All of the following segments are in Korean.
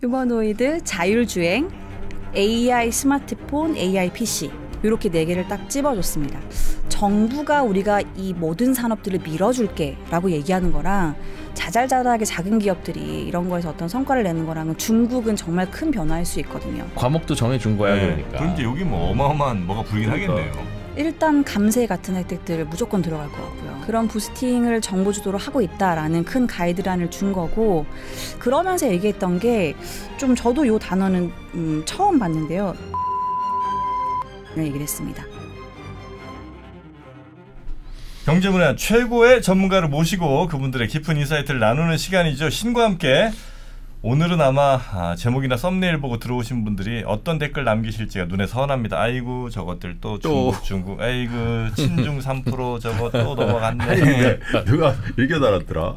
휴머노이드, 자율주행, AI 스마트폰, AI PC 이렇게 4개를 딱 찝어줬습니다. 정부가 우리가 이 모든 산업들을 밀어줄게 라고 얘기하는 거랑 자잘자잘하게 작은 기업들이 이런 거에서 어떤 성과를 내는 거랑은 중국은 정말 큰 변화일 수 있거든요. 과목도 정해준 거야. 네. 그러니까. 그런데 여기 뭐 어마어마한 뭐가 불긴 하겠네요. 일단 감세 같은 혜택들 무조건 들어갈 것 같고요. 그런 부스팅을 정부 주도로 하고 있다라는 큰 가이드라인을 준 거고, 그러면서 얘기했던 게 좀 저도 요 단어는 처음 봤는데요. 얘기를 했습니다. 경제문화 최고의 전문가를 모시고 그분들의 깊은 인사이트를 나누는 시간이죠. 신과 함께. 오늘은 아마 제목이나 썸네일 보고 들어오신 분들이 어떤 댓글 남기실지가 눈에 선합니다. 아이고 저것들 또 중국 아이고 친중 3% 저거 또 넘어갔네. 아니 근데 누가 이렇게 달았더라.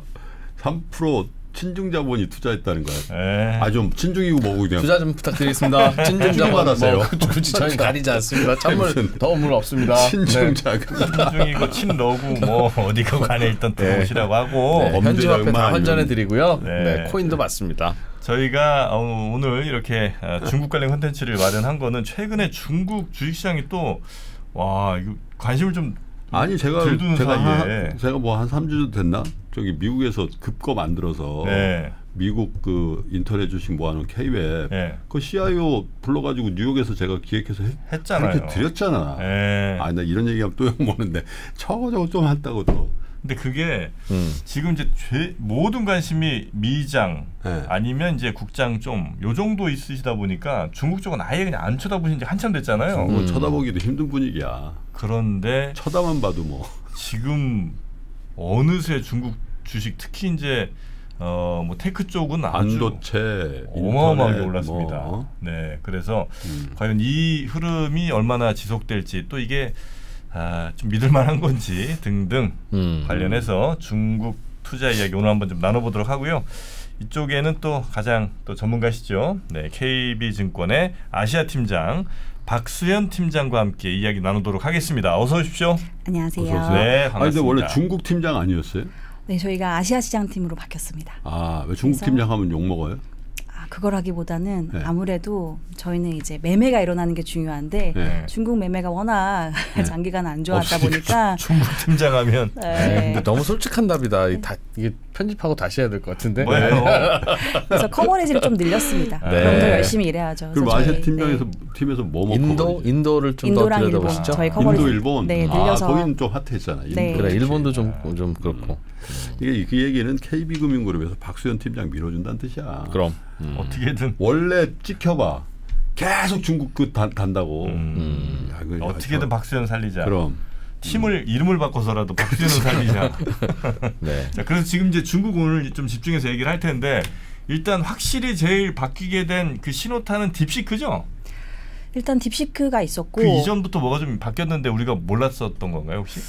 3% 친중 자본이 투자했다는 거야. 좀 친중이고 뭐고 그냥 투자 좀 부탁드리겠습니다. 친중 자본 받았어요. 굳이 저희 가리지 않습니다. 찬물 더물 없습니다. 친중 자금. 친중이고 친러고 뭐 어디가 간에 일단 들어오시라고 하고 현지 화폐 다 환전해 드리고요. 네. 코인도 받습니다. 저희가 오늘 이렇게 중국 관련 콘텐츠를 마련한 거는 최근에 중국 주식시장이 또 이거 관심을 좀 아니 제가 사이에 뭐 한 3주 됐나? 저기 미국에서 급거 만들어서 미국 그 인터넷 주식 모아놓은 K웹 그 CIO 불러가지고 뉴욕에서 제가 기획해서 했잖아요. 그렇게 드렸잖아. 나 이런 얘기하면 또 욕먹는데 저거 좀 한다고 또. 근데 그게 지금 이제 모든 관심이 미장 아니면 이제 국장 좀 요 정도 있으시다 보니까 중국 쪽은 아예 그냥 안 쳐다보신 지 한참 됐잖아요. 쳐다보기도 힘든 분위기야. 그런데 쳐다만 봐도 뭐 지금 어느새 중국 주식 특히 이제 뭐 테크 쪽은 아주 반도체 어마어마하게 올랐습니다. 네, 그래서 과연 이 흐름이 얼마나 지속될지 또 이게 좀 믿을만한 건지 등등 관련해서 중국 투자 이야기 오늘 한번 좀 나눠보도록 하고요. 이쪽에는 또 가장 또 전문가시죠. 네, KB증권의 아시아 팀장 박수현 팀장과 함께 이야기 나누도록 하겠습니다. 어서 오십시오. 안녕하세요. 어서 오세요. 네, 반갑습니다. 근데 원래 중국 팀장 아니었어요? 네, 저희가 아시아 시장팀으로 바뀌었습니다. 왜 중국 팀장 하면 욕 먹어요? 그거라기보다는 아무래도 저희는 이제 매매가 일어나는 게 중요한데 중국 매매가 워낙 장기간 안 좋았다 보니까 중국 팀장하면 근데 너무 솔직한 답이다. 이게 편집하고 다시 해야 될 것 같은데. 그래서 커버리지를 좀 늘렸습니다. 그럼 더 열심히 일해야죠. 그럼 아시아 팀에서 뭐 먹고 인도를 좀 더 들여다보시죠. 저희 커버리지 인도 일본 늘려서 거기는 좀 핫했잖아. 그래 일본도 좀 그렇고. 이게 그 얘기는 KB금융그룹에서 박수현 팀장 밀어준다는 뜻이야. 그럼 어떻게든 원래 찍혀봐. 계속 중국 단다고. 어떻게든 박수현 살리자. 그럼 이름을 바꿔서라도 박수현을 살리자. 네. 자, 그래서 지금 이제 중국 오늘 좀 집중해서 얘기를 할 텐데 일단 확실히 제일 바뀌게 된 그 신호탄은 딥시크죠? 일단 딥시크가 있었고 그 이전부터 뭐가 좀 바뀌었는데 우리가 몰랐었던 건가요 혹시?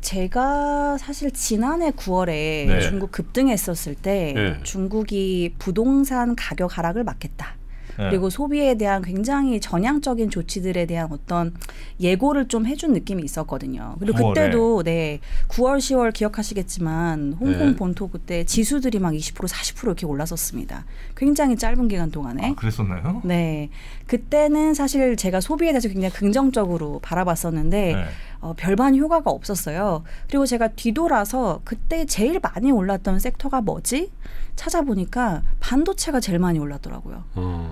제가 사실 지난해 9월에 중국 급등했었을 때 중국이 부동산 가격 하락을 막겠다. 그리고 소비에 대한 굉장히 전향적인 조치들에 대한 어떤 예고를 좀 해준 느낌이 있었거든요. 그리고 9월에. 그때도 9월, 10월 기억하시겠지만 홍콩 본토 그때 지수들이 막 20%, 40% 이렇게 올랐었습니다. 굉장히 짧은 기간 동안에. 그랬었나요? 네. 그때는 사실 제가 소비에 대해서 굉장히 긍정적으로 바라봤었는데 별반 효과가 없었어요. 그리고 제가 뒤돌아서 그때 제일 많이 올랐던 섹터가 뭐지? 찾아보니까 반도체가 제일 많이 올랐더라고요.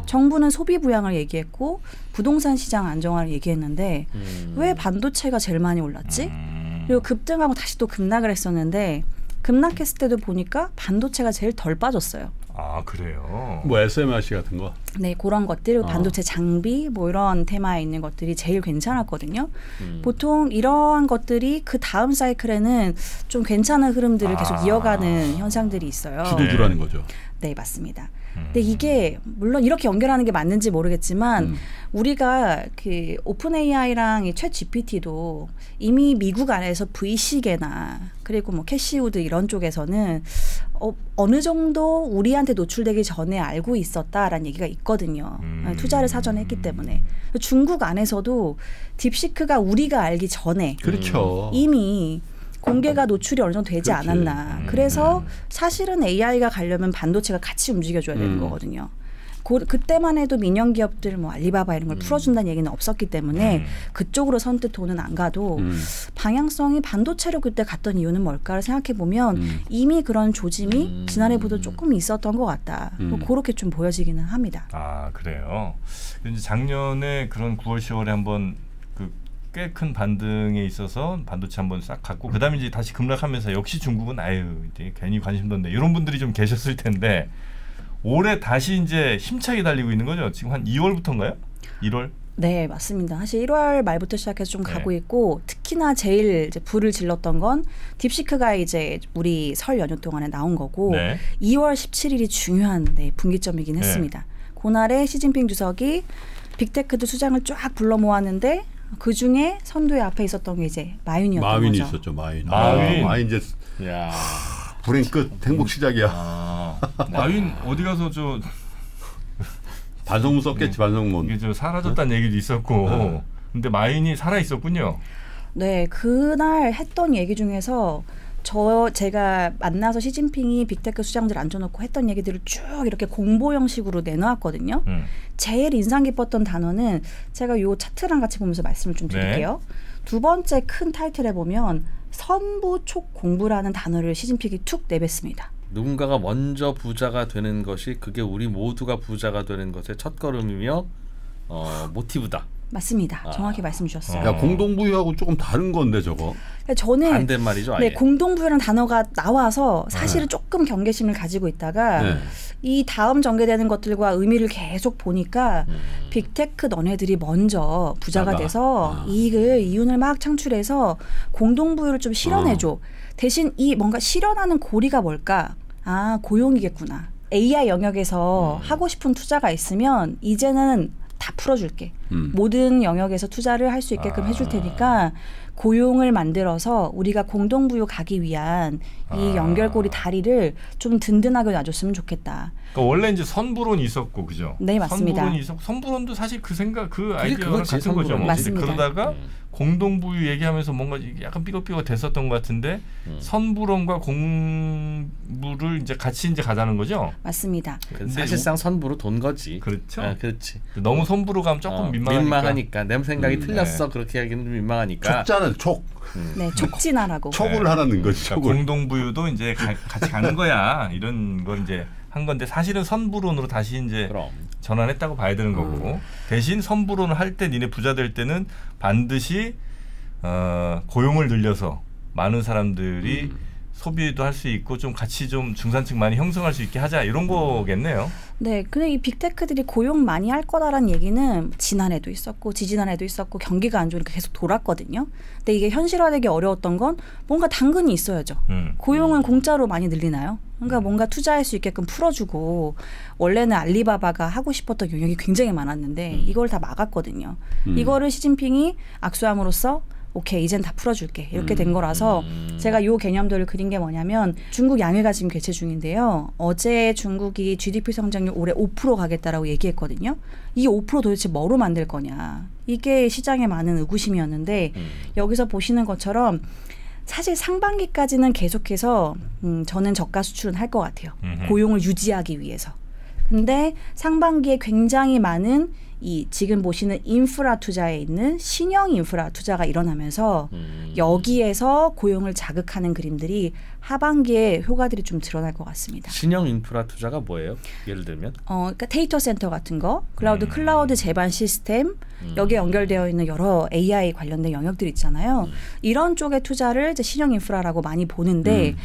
정부는 소비 부양을 얘기했고 부동산 시장 안정화를 얘기했는데 왜 반도체가 제일 많이 올랐지? 그리고 급등하고 다시 또 급락을 했었는데 급락했을 때도 보니까 반도체가 제일 덜 빠졌어요. 그래요? 뭐 SMRC 같은 거? 네, 그런 것들, 반도체 장비 뭐 이런 테마에 있는 것들이 제일 괜찮았거든요. 보통 이러한 것들이 그 다음 사이클에는 좀 괜찮은 흐름들을 계속 이어가는 현상들이 있어요. 주도주라는 거죠. 네, 맞습니다. 근데 이게 물론 이렇게 연결하는 게 맞는지 모르겠지만 우리가 그 오픈 AI랑 이 챗 GPT도 이미 미국 안에서 V식에나 그리고 뭐 캐시우드 이런 쪽에서는 어느 정도 우리한테 노출되기 전에 알고 있었다라는 얘기가 있거든요. 투자를 사전에 했기 때문에. 중국 안에서도 딥시크가 우리가 알기 전에 그렇죠. 이미 공개가 노출이 어느 정도 되지 그렇지. 않았나. 그래서 사실은 AI가 가려면 반도체가 같이 움직여줘야 되는 거거든요. 그때만 해도 민영 기업들 뭐 알리바바 이런 걸 풀어준다는 얘기는 없었기 때문에 그쪽으로 선뜻 돈은 안 가도 방향성이 반도체로 그때 갔던 이유는 뭘까를 생각해 보면 이미 그런 조짐이 지난해보다 조금 있었던 것 같다. 뭐 그렇게 좀 보여지기는 합니다. 아 그래요. 이제 작년에 그런 9월 10월에 한번 꽤 큰 반등에 있어서 반도체 한번 싹 갔고 그다음에 이제 다시 급락하면서 역시 중국은 아유 이제 괜히 관심 뒀네 이런 분들이 좀 계셨을 텐데 올해 다시 이제 힘차게 달리고 있는 거죠. 지금 한 2월부터인가요? 1월? 네, 맞습니다. 사실 1월 말부터 시작해서 좀 가고 있고 특히나 제일 이제 불을 질렀던 건 딥시크가 이제 우리 설 연휴 동안에 나온 거고 2월 17일이 중요한 분기점이긴 했습니다. 그날에 시진핑 주석이 빅테크도 수장을 쫙 불러 모았는데 그 중에 선두에 앞에 있었던 게 이제 마윈이었던 마윈이 거죠. 있었죠. 마윈. 마윈 이제 불행 끝 행복 시작이야. 마윈 어디 가서 저 반성문 썼겠지. 반성문. 이게 저 사라졌다는 얘기도 있었고. 근데 마윈이 살아 있었군요. 네, 그날 했던 얘기 중에서 제가 만나서 시진핑이 빅테크 수장들 앉혀놓고 했던 얘기들을 쭉 이렇게 공보 형식으로 내놓았거든요. 제일 인상 깊었던 단어는 제가 요 차트랑 같이 보면서 말씀을 좀 드릴게요. 두 번째 큰 타이틀에 보면 선부촉 공부라는 단어를 시진핑이 툭 내뱉습니다. 누군가가 먼저 부자가 되는 것이 그게 우리 모두가 부자가 되는 것의 첫걸음이며 모티브다. 맞습니다. 정확히 말씀 주셨어요. 야, 공동부유하고 조금 다른 건데 저거. 저는 반대말이죠. 아예. 네, 공동부유라는 단어가 나와서 사실은 조금 경계심을 가지고 있다가 이 다음 전개되는 것들과 의미를 계속 보니까 빅테크 너네들이 먼저 부자가 돼서 이윤을 막 창출해서 공동부유를 좀 실현해줘. 대신 이 뭔가 실현하는 고리가 뭘까? 아, 고용이겠구나. AI 영역에서 하고 싶은 투자가 있으면 이제는 다 풀어줄게. 모든 영역에서 투자를 할 수 있게끔 해줄 테니까 고용을 만들어서 우리가 공동부유 가기 위한 이 연결고리 다리를 좀 든든하게 놔줬으면 좋겠다. 그러니까 원래 이제 선부론이 있었고, 그죠? 네, 맞습니다. 선부론이 있었고, 선부론도 사실 그 아이디어랑 같은 거죠. 뭐. 맞습니다. 그러다가 공동부유 얘기하면서 뭔가 약간 삐걱삐걱 됐었던 것 같은데 선부론과 공부를 이제 같이 이제 가자는 거죠. 맞습니다. 사실상 선부로 돈 거지. 그렇죠. 그렇지. 너무 선부로 가면 조금 민망하니까. 내 생각이 틀렸어. 그렇게 하기는 좀 민망하니까. 촉자는 촉. 네, 촉진하라고. 촉을 하라는 거지. 그러니까 공동부유도 이제 같이 가는 거야. 이런 걸 이제 한 건데 사실은 선부론으로 다시 이제 전환했다고 봐야 되는 거고 대신 선부론을 할 때 니네 부자 될 때는 반드시 고용을 늘려서 많은 사람들이 소비도 할 수 있고 좀 같이 좀 중산층 많이 형성할 수 있게 하자 이런 거겠네요. 네, 근데 이 빅테크들이 고용 많이 할 거다라는 얘기는 지난해도 있었고 지지난해도 있었고 경기가 안 좋으니까 계속 돌았거든요. 근데 이게 현실화되기 어려웠던 건 뭔가 당근이 있어야죠. 고용은 공짜로 많이 늘리나요? 그러니까 뭔가 투자할 수 있게끔 풀어주고 원래는 알리바바가 하고 싶었던 영역이 굉장히 많았는데 이걸 다 막았거든요. 이거를 시진핑이 악수함으로써 오케이 이젠 다 풀어줄게 이렇게 된 거라서 제가 요 개념들을 그린 게 뭐냐면 중국 양회가 지금 개최 중인데요. 어제 중국이 GDP 성장률 올해 5% 가겠다라고 얘기했거든요. 이 5% 도대체 뭐로 만들 거냐. 이게 시장에 많은 의구심이었는데 여기서 보시는 것처럼 사실 상반기까지는 계속해서 저는 저가 수출은 할 것 같아요. 고용을 유지하기 위해서. 근데 상반기에 굉장히 많은 이 지금 보시는 인프라 투자에 있는 신형 인프라 투자가 일어나면서 여기에서 고용을 자극하는 그림들이 하반기에 효과들이 좀 드러날 것 같습니다. 신형 인프라 투자가 뭐예요? 예를 들면? 그러니까 데이터 센터 같은 거, 클라우드 제반 시스템, 여기에 연결되어 있는 여러 AI 관련된 영역들 있잖아요. 이런 쪽의 투자를 이제 신형 인프라라고 많이 보는데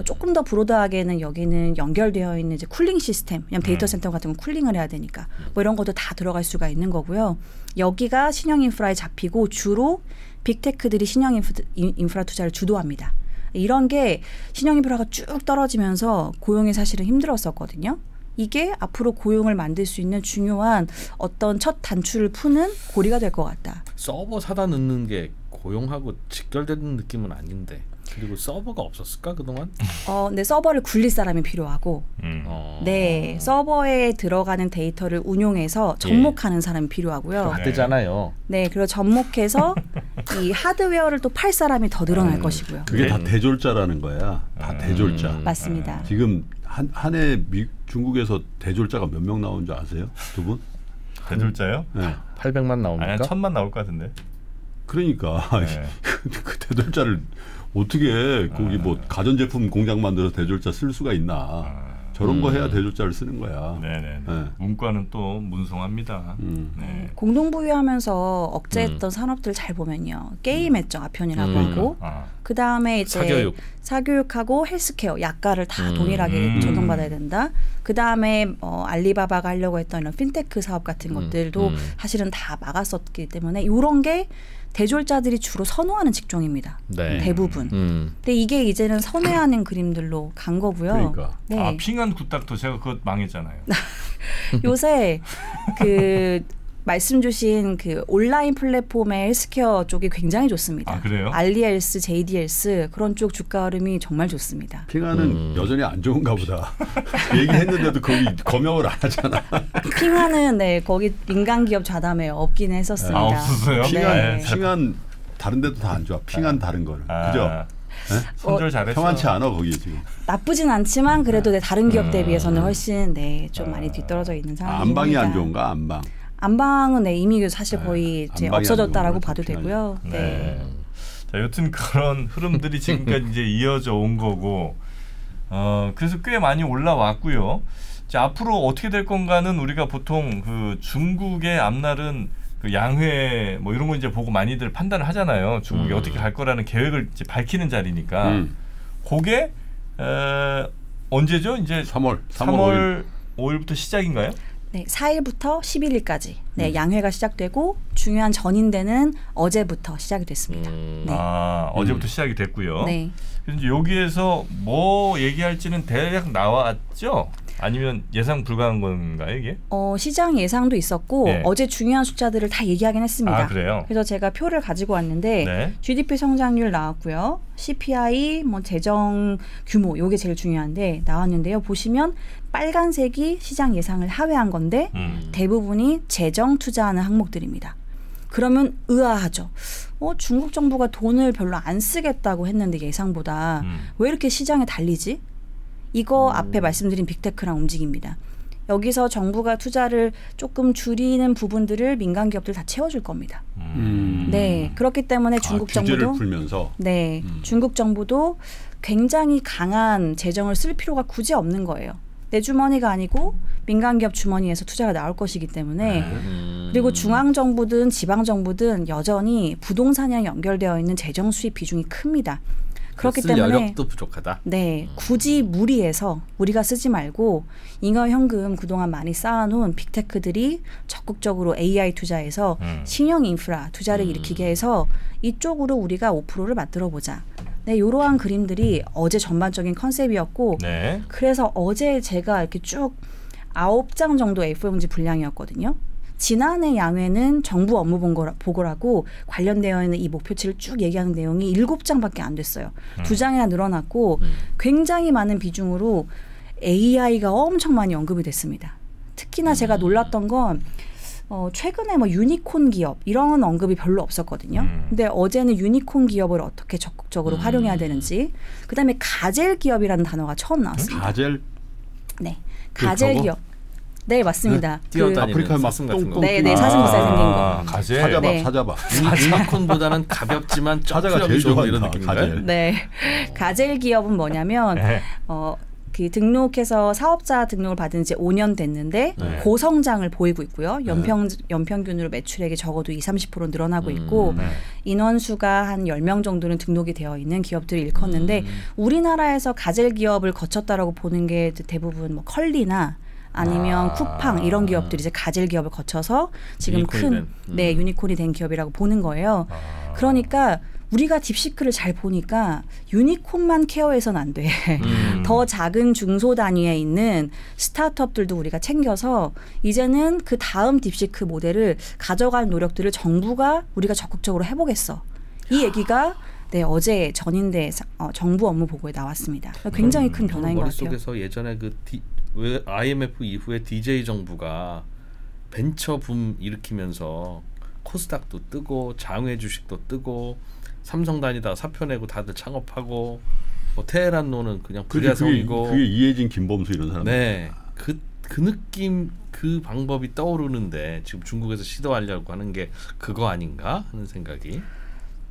조금 더 브로드하게는 여기는 연결되어 있는 이제 쿨링 시스템, 그냥 데이터 센터 같은 건 쿨링을 해야 되니까 뭐 이런 것도 다 들어갈 수가 있는 거고요. 여기가 신형 인프라에 잡히고 주로 빅테크들이 신형 인프라 투자를 주도합니다. 이런 게 신형 인프라가 쭉 떨어지면서 고용이 사실은 힘들었었거든요. 이게 앞으로 고용을 만들 수 있는 중요한 어떤 첫 단추를 푸는 고리가 될 것 같다. 서버 사다 넣는 게 고용하고 직결되는 느낌은 아닌데. 그리고 서버가 없었을까 그동안? 네, 서버를 굴릴 사람이 필요하고 네, 서버에 들어가는 데이터를 운용해서 접목하는 사람이 필요하고요. 하드잖아요. 네, 그리고 접목해서 이 하드웨어를 또 팔 사람이 더 늘어날 것이고요. 그게 다 대졸자라는 거야. 다 대졸자. 맞습니다. 지금 한 해 중국에서 대졸자가 몇 명 나온 줄 아세요? 두 분? 대졸자요? 네. 800만 나옵니까? 아니 1000만 나올 것 같은데. 그러니까 네. 그 대졸자를 어떻게 거기 뭐 가전제품 공장 만들어서 대졸자 쓸 수가 있나? 저런 거 해야 대졸자를 쓰는 거야. 네네. 네. 문과는 또 문송합니다. 네. 공동부유하면서 억제했던 산업들 잘 보면요. 게임 했죠. 아편이라고 하고. 그 다음에 이제 사교육하고 헬스케어, 약가를 다 동일하게 적용받아야 된다. 그 다음에 알리바바가 하려고 했던 이런 핀테크 사업 같은 것들도 사실은 다 막았었기 때문에 이런 게 대졸자들이 주로 선호하는 직종입니다. 네. 대부분. 근데 이게 이제는 선회하는 그림들로 간 거고요. 그러니까. 네. 핑한 굿닥터 제가 그거 망했잖아요. 요새 그 말씀 주신 그 온라인 플랫폼의 헬스케어 쪽이 굉장히 좋습니다. 아, 그래요? 알리헬스, JD헬스 그런 쪽 주가 흐름이 정말 좋습니다. 핑하는 여전히 안 좋은가 보다. 얘기했는데도 거기 검역을 안 하잖아. 핑하는 네 거기 민간 기업 좌담에 없긴 했었습니다. 아, 없었어요? 핑한 다른 데도 다 안 좋아. 핑한 다른 거를. 그죠? 네? 손절 잘했어. 평안치 않아 거기 지금. 나쁘진 않지만 그래도 다른 기업 대비해서는 훨씬 좀 많이 뒤떨어져 있는 상황입니다. 안방이 안 좋은가 안방? 안방은 이미 사실 거의 이제 없어졌다라고 봐도 되고요. 네. 자, 여튼 그런 흐름들이 지금까지 이제 이어져 온 거고, 그래서 꽤 많이 올라왔고요. 자, 앞으로 어떻게 될 건가는 우리가 보통 그 중국의 앞날은 그 양회 뭐 이런 거 이제 보고 많이들 판단을 하잖아요. 중국이 어떻게 갈 거라는 계획을 이제 밝히는 자리니까. 그게 언제죠? 이제 3월 5일부터 시작인가요? 네, 4일부터 11일까지 양회가 시작되고 중요한 전인대는 어제부터 시작이 됐습니다. 네. 어제부터 시작이 됐고요. 네. 그래서 여기에서 뭐 얘기할지는 대략 나왔죠? 아니면 예상 불가한 건가요, 이게? 시장 예상도 있었고 어제 중요한 숫자들을 다 얘기하긴 했습니다. 아, 그래요? 그래서 제가 표를 가지고 왔는데 GDP 성장률 나왔고요. CPI, 뭐 재정 규모 요게 제일 중요한데 나왔는데요. 보시면 빨간색이 시장 예상을 하회한 건데 대부분이 재정 투자하는 항목들입니다. 그러면 의아하죠. 중국 정부가 돈을 별로 안 쓰겠다고 했는데 예상보다 왜 이렇게 시장에 달리지? 이거 앞에 말씀드린 빅테크랑 움직입니다. 여기서 정부가 투자를 조금 줄이는 부분들을 민간 기업들 다 채워줄 겁니다. 네, 그렇기 때문에 중국 정부도 풀면서. 네, 중국 정부도 굉장히 강한 재정을 쓸 필요가 굳이 없는 거예요. 내 주머니가 아니고 민간 기업 주머니에서 투자가 나올 것이기 때문에 그리고 중앙 정부든 지방 정부든 여전히 부동산이랑 연결되어 있는 재정 수입 비중이 큽니다. 그렇기 때문에 여력도 부족하다. 네, 굳이 무리해서 우리가 쓰지 말고 잉여현금 그동안 많이 쌓아놓은 빅테크들이 적극적으로 AI 투자해서 신형 인프라 투자를 일으키게 해서 이쪽으로 우리가 5%를 만들어보자. 네, 이러한 그림들이 어제 전반적인 컨셉이었고 그래서 어제 제가 이렇게 쭉 9장 정도 A4용지 분량이었거든요. 지난해 양회는 정부 업무 보고라고 관련되어 있는 이 목표치를 쭉 얘기하는 내용이 7장밖에 안 됐어요. 2장이나 늘어났고 굉장히 많은 비중으로 AI가 엄청 많이 언급이 됐습니다. 특히나 제가 놀랐던 건 최근에 뭐 유니콘 기업 이런 언급이 별로 없었거든요. 근데 어제는 유니콘 기업을 어떻게 적극적으로 활용해야 되는지, 그다음에 가젤 기업이라는 단어가 처음 나왔습니다. 가젤? 네, 가젤 기업. 네, 맞습니다. 아프리카 사슴 같은 거. 네, 사슴살 생긴 거. 가젤. 찾아봐. 유니콘보다는 가볍지만 찾아가 제일 좋은 이런 느낌인가요? 네, 가젤 기업은 뭐냐면 그 등록해서 사업자 등록을 받은 지 5년 됐는데 고성장을 보이고 있고요. 연평균으로 매출액이 적어도 20-30% 늘어나고 있고 인원수가 한 10명 정도는 등록이 되어 있는 기업들이 일컫는데 우리나라에서 가젤 기업을 거쳤다라고 보는 게 대부분 뭐 컬리나 아니면 쿠팡 이런 기업들이 이제 가젤 기업을 거쳐서 지금 유니콘이 된 기업이라고 보는 거예요. 그러니까 우리가 딥시크를 잘 보니까 유니콘만 케어해서는 안 돼. 더 작은 중소 단위에 있는 스타트업들도 우리가 챙겨서 이제는 그 다음 딥시크 모델을 가져갈 노력들을 정부가 우리가 적극적으로 해보겠어. 이 얘기가 어제 전인대 정부 업무 보고에 나왔습니다. 굉장히 큰 변화인 것 같아요. 머릿속에서 예전에 왜 IMF 이후에 DJ 정부가 벤처 붐 일으키면서 코스닥도 뜨고 장외 주식도 뜨고 삼성 다니다가 사표 내고 다들 창업하고 뭐 테헤란노는 그냥 불야성이고 그게 이해진, 김범수 이런 사람. 네, 그 느낌 그 방법이 떠오르는데 지금 중국에서 시도하려고 하는 게 그거 아닌가 하는 생각이.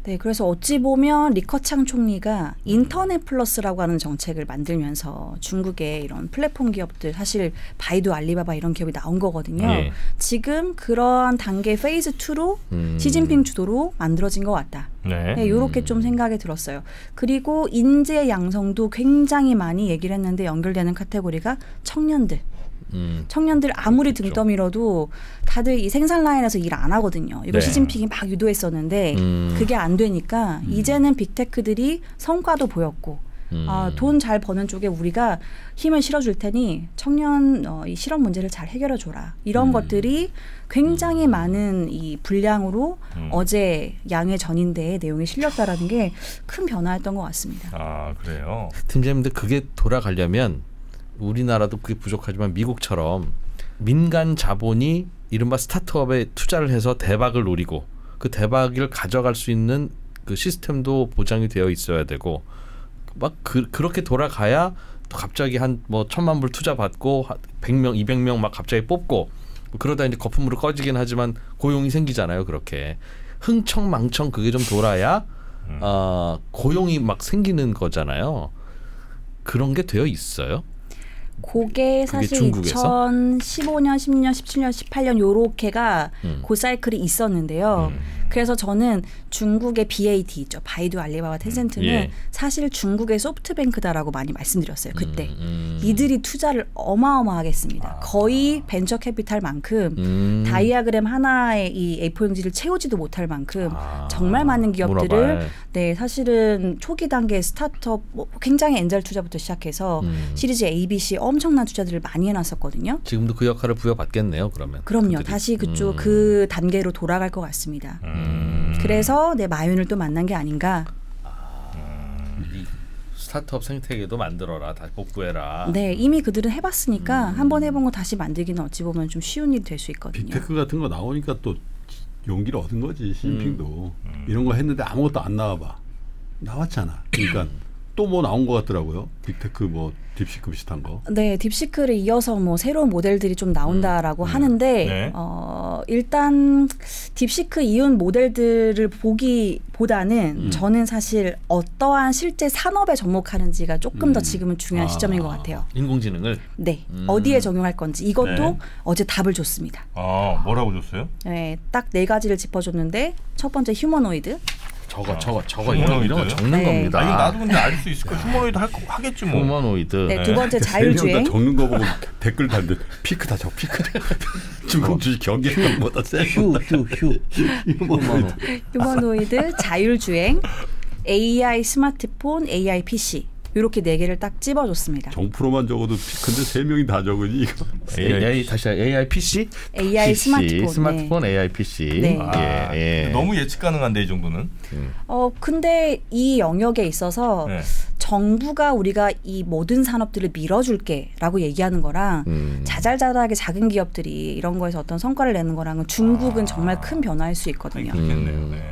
네, 그래서 어찌 보면 리커창 총리가 인터넷 플러스라고 하는 정책을 만들면서 중국의 이런 플랫폼 기업들 사실 바이두, 알리바바 이런 기업이 나온 거거든요. 예. 지금 그런 단계 페이즈 2로 시진핑 주도로 만들어진 것 같다. 네, 이렇게 좀 생각이 들었어요. 그리고 인재 양성도 굉장히 많이 얘기를 했는데 연결되는 카테고리가 청년들. 청년들 아무리 등 떠밀어도 다들 이 생산 라인에서 일 안 하거든요. 이거 네. 시진핑이 막 유도했었는데 그게 안 되니까 이제는 빅테크들이 성과도 보였고 돈 잘 버는 쪽에 우리가 힘을 실어줄 테니 청년 이 실업 문제를 잘 해결해줘라. 이런 것들이 굉장히 많은 이 분량으로 어제 양회 전인대의 내용이 실렸다라는 게 큰 변화였던 것 같습니다. 아, 그래요? 팀장님들 그게 돌아가려면 우리나라도 그게 부족하지만 미국처럼 민간 자본이 이른바 스타트업에 투자를 해서 대박을 노리고 그 대박을 가져갈 수 있는 그 시스템도 보장이 되어 있어야 되고 막 그렇게 돌아가야 또 갑자기 한 뭐 1,000만 불 투자 받고 100명, 200명 막 갑자기 뽑고 그러다 이제 거품으로 꺼지긴 하지만 고용이 생기잖아요. 그렇게 흥청망청 그게 좀 돌아야 고용이 막 생기는 거잖아요. 그런 게 되어 있어요? 그게 사실 2015년, 16년, 17년, 18년 요렇게가 그 사이클이 있었는데요. 그래서 저는 중국의 BAT 있죠. 바이두, 알리바바, 텐센트는 예. 사실 중국의 소프트뱅크다라고 많이 말씀드렸어요. 그때. 이들이 투자를 어마어마하게 했습니다. 거의 벤처 캐피탈만큼 다이아그램 하나의 이 A4용지를 채우지도 못할 만큼 정말 많은 기업들을 네, 사실은 초기 단계 스타트업 뭐 굉장히 엔젤 투자부터 시작해서 시리즈 A, B, C 엄청난 투자들을 많이 해놨었거든요. 지금도 그 역할을 부여받겠네요. 그러면. 그럼요. 그들이. 다시 그쪽 그 단계로 돌아갈 것 같습니다. 그래서 내 마윤을 또 만난 게 아닌가. 이 스타트업 생태계도 만들어라. 다시 복구해라. 네, 이미 그들은 해봤으니까 한번 해본 거 다시 만들기는 어찌 보면 좀 쉬운 일이 될 수 있거든요. 빅테크 같은 거 나오니까 또 용기를 얻은 거지. 시진핑도 이런 거 했는데 아무것도 안 나와봐. 나왔잖아. 그러니까 또 뭐 나온 것 같더라고요. 빅테크 뭐 딥시크 비슷한 거. 네, 딥시크를 이어서 뭐 새로운 모델들이 좀 나온다라고 하는데 네. 일단 딥시크 이은 모델들을 보기보다는 저는 사실 어떠한 실제 산업에 접목하는지가 조금 더 지금은 중요한 시점인 것 같아요. 인공지능을? 네, 어디에 적용할 건지 이것도 네. 어제 답을 줬습니다. 아, 뭐라고 줬어요? 네, 딱 4가지를 짚어줬는데 첫 번째 휴머노이드. 저거 이런 거 적는 네. 겁니다. 이거 나도 근데 알 수 있을 거. 휴머노이드 하겠지 뭐. 휴머노이드. 네, 두 번째 자율주행. 적는 거 보고 댓글 달는데 피크다 저 피크. 중국 주식 경쟁력보다 세. 휴머노이드, 자율주행, AI 스마트폰, AI PC. 이렇게 4개를 딱 찝어줬습니다. 정프로만 적어도 피크인데 3명이 다 적으니 이거. AI PC? AI PC, 스마트폰 네. AI PC. 네. 예. 너무 예측 가능한데 이 정도는. 근데 이 영역에 있어서 네. 정부가 우리가 이 모든 산업들을 밀어줄게라고 얘기하는 거랑 자잘자잘하게 작은 기업들이 이런 거에서 어떤 성과를 내는 거랑은 중국은 정말 큰 변화일 수 있거든요.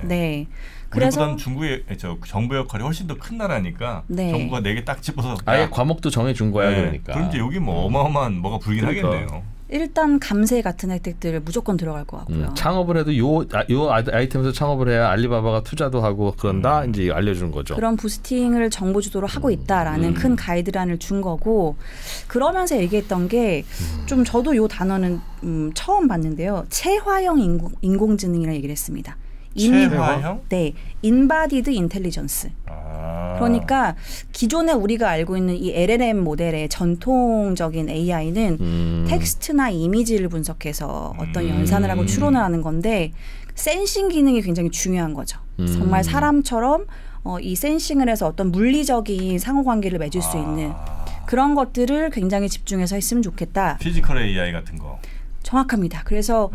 네. 우리보다는 중국의 정부 역할이 훨씬 더 큰 나라니까 네. 정부가 4개 딱 집어서 아예 과목도 정해준 거야. 네. 그러니까. 그럼 이제 여기 뭐 어마어마한 뭐가 불긴 하겠네요. 일단 감세 같은 혜택들 무조건 들어갈 것 같고요. 창업을 해도 요 아이템에서 창업을 해야 알리바바가 투자도 하고 그런다 이제 알려주는 거죠. 그런 부스팅을 정부 주도로 하고 있다라는 큰 가이드라인을 준 거고 그러면서 얘기했던 게 좀 저도 요 단어는 처음 봤는데요. 체화형 인공지능이라는 얘기를 했습니다. 체화형? 네, 인바디드 인텔리전스. 그러니까 기존에 우리가 알고 있는 이 LLM 모델의 전통적인 AI는 텍스트나 이미지를 분석해서 어떤 연산을 하고 추론을 하는 건데 센싱 기능이 굉장히 중요한 거죠. 정말 사람처럼 이 센싱을 해서 어떤 물리적인 상호관계를 맺을 수 있는 그런 것들을 굉장히 집중해서 했으면 좋겠다. 피지컬 AI 같은 거. 정확합니다. 그래서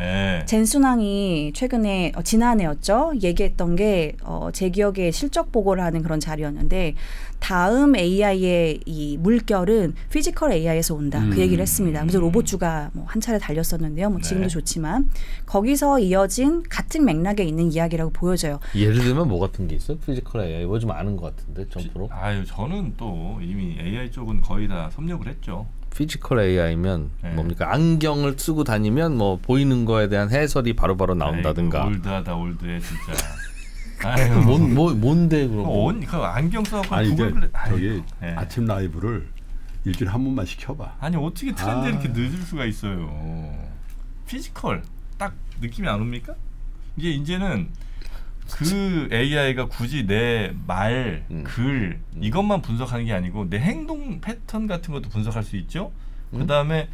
젠순왕이 최근에 지난해였죠. 얘기했던 게 제 기억에 실적 보고를 하는 그런 자리였는데 다음 AI의 이 물결은 피지컬 AI에서 온다. 그 얘기를 했습니다. 그래서 로봇주가 뭐 한 차례 달렸었는데요. 뭐 지금도 좋지만 거기서 이어진 같은 맥락에 있는 이야기라고 보여져요. 예를 들면 뭐 같은 게 있어요? 피지컬 AI 뭐 좀 아는 것 같은데 점프로? 저는 또 이미 AI 쪽은 거의 다 섭렵을 했죠. 피지컬 AI면 뭡니까? 안경을 쓰고 다니면 뭐 보이는 거에 대한 해설이 바로바로 나온다든가. 올드하다 올드해 진짜. 뭔데 그럼? 그 안경 써갖고 아니 저기 아침 라이브를 일주일에 한 번만 시켜봐. 아니 어떻게 트렌드 이렇게 늦을 수가 있어요. 피지컬 딱 느낌이 안 옵니까? 이제는 그 AI가 굳이 내 말, 글 이것만 분석하는 게 아니고 내 행동 패턴 같은 것도 분석할 수 있죠. 그 다음에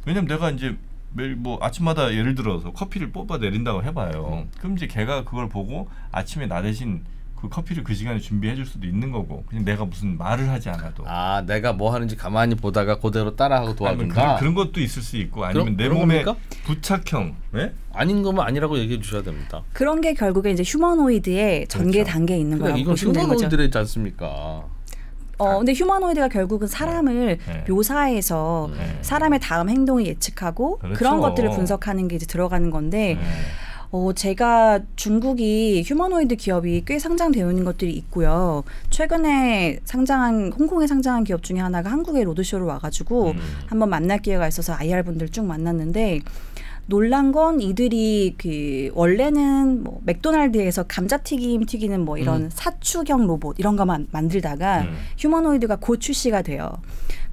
왜냐면 내가 이제 매일 뭐 아침마다 예를 들어서 커피를 뽑아 내린다고 해봐요. 그럼 이제 걔가 그걸 보고 아침에 나 대신 그 커피를 그 시간에 준비해 줄 수도 있는 거고 그냥 내가 무슨 말을 하지 않아도 내가 뭐 하는지 가만히 보다가 그대로 따라하고 도와준다. 그런 것도 있을 수 있고 아니면 내 몸에 부착형 아닌 거면 아니라고 얘기해 주셔야 됩니다. 그런 게 결국에 이제 휴머노이드의 전개 단계에 있는 거라고 보시면 되는 거죠. 이건 휴머노이드이지 않습니까? 근데 휴머노이드가 결국은 사람을 묘사해서 사람의 다음 행동을 예측하고 그런 것들을 분석하는 게 이제 들어가는 건데 제가 중국이 휴머노이드 기업이 꽤 상장되어 있는 것들이 있고요. 최근에 홍콩에 상장한 기업 중에 하나가 한국에 로드쇼로 와가지고 한번 만날 기회가 있어서 IR분들 쭉 만났는데 놀란 건 이들이 원래는 뭐 맥도날드에서 감자튀김 튀기는 뭐 이런 사축형 로봇 이런 거만 만들다가 휴머노이드가 곧 출시가 돼요.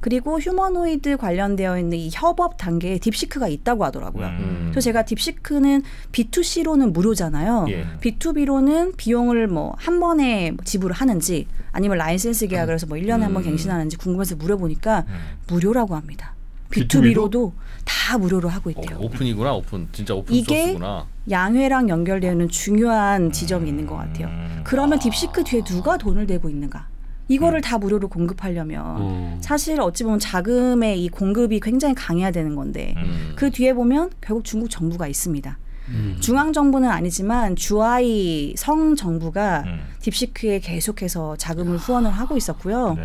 그리고 휴머노이드 관련되어 있는 이 협업 단계에 딥시크가 있다고 하더라고요. 그래서 제가 딥시크는 B2C로는 무료잖아요. B2B로는 비용을 뭐 한 번에 지불을 하는지 아니면 라이센스 계약을 해서 뭐 1년에 한 번 갱신하는지 궁금해서 물어보니까 무료라고 합니다. B2B로도 다 무료로 하고 있대요. 오픈이구나. 오픈. 진짜 오픈 소스구나. 이게 양회랑 연결되는 중요한 지점이 있는 것 같아요. 그러면 딥시크 뒤에 누가 돈을 대고 있는가? 이거를 다 무료로 공급하려면 사실 어찌 보면 자금의 이 공급이 굉장히 강해야 되는 건데 그 뒤에 보면 결국 중국 정부가 있습니다. 중앙정부는 아니지만 주하이 성정부가 딥시크에 계속해서 자금을 후원을 하고 있었고요.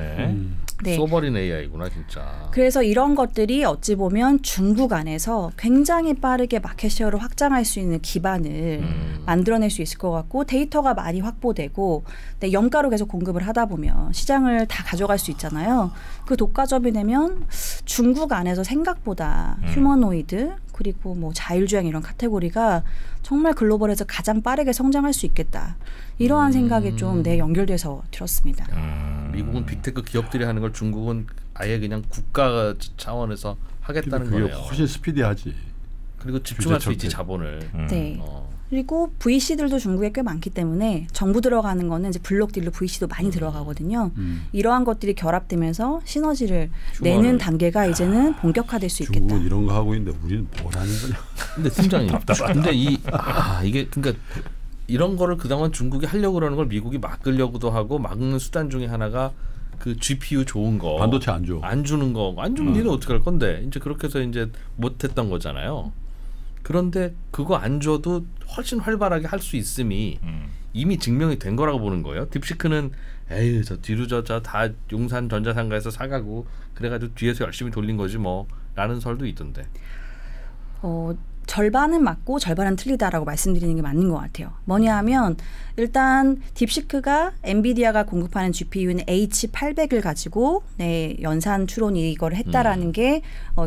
네. 쏘버린 AI구나 진짜. 그래서 이런 것들이 어찌 보면 중국 안에서 굉장히 빠르게 마켓쉐어를 확장할 수 있는 기반을 만들어낼 수 있을 것 같고 데이터가 많이 확보되고 염가로 계속 공급을 하다 보면 시장을 다 가져갈 수 있잖아요. 그 독과점이 되면 중국 안에서 생각보다 휴머노이드 그리고 뭐 자율주행 이런 카테고리가 정말 글로벌에서 가장 빠르게 성장할 수 있겠다. 이러한 생각이 좀 연결돼서 들었습니다. 미국은 빅테크 기업들이 하는 걸 중국은 아예 그냥 국가 차원에서 하겠다는 거예요. 훨씬 스피디하지. 그리고 집중할 수 있지 자본을. 네. 그리고 VC들도 중국에 꽤 많기 때문에 정부 들어가는 거는 이제 블록 딜로 VC도 많이 들어가거든요. 이러한 것들이 결합되면서 시너지를 내는 단계가 이제는 본격화될 수 있겠다. 중국은 이런 거 하고 있는데 우리는 뭘 하는 거냐? 근데 팀장님, 근데 이게 그러니까 이런 거를 그동안 중국이 하려고 그러는 걸 미국이 막으려고도 하고 막는 수단 중에 하나가 그 GPU 좋은 거 반도체 안 줘. 안 주는 거. 안 주면 니는 어떻게 할 건데? 이제 그렇게 해서 이제 못했던 거잖아요. 그런데 그거 안 줘도 훨씬 활발하게 할 수 있음이 이미 증명이 된 거라고 보는 거예요. 딥시크는 에휴 저 뒤로 저 다 용산 전자상가에서 사가고 그래가지고 뒤에서 열심히 돌린 거지 뭐 라는 설도 있던데. 절반은 맞고 절반은 틀리다라고 말씀드리는 게 맞는 것 같아요. 뭐냐 하면 일단 딥시크가 엔비디아가 공급하는 GPU는 H800을 가지고 연산 추론 이걸 했다라는 게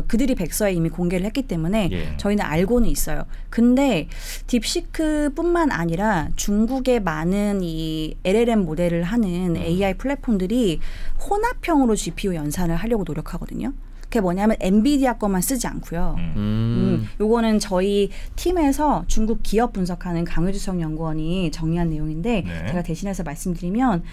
그들이 백서에 이미 공개를 했기 때문에 저희는 알고는 있어요. 근데 딥시크뿐만 아니라 중국의 많은 이 LLM 모델을 하는 AI 플랫폼들이 혼합형으로 GPU 연산을 하려고 노력하거든요. 그게 뭐냐면 엔비디아 것만 쓰지 않고요. 요거는 저희 팀에서 중국 기업 분석하는 강유주성 연구원이 정리한 내용인데 제가 대신해서 말씀드리면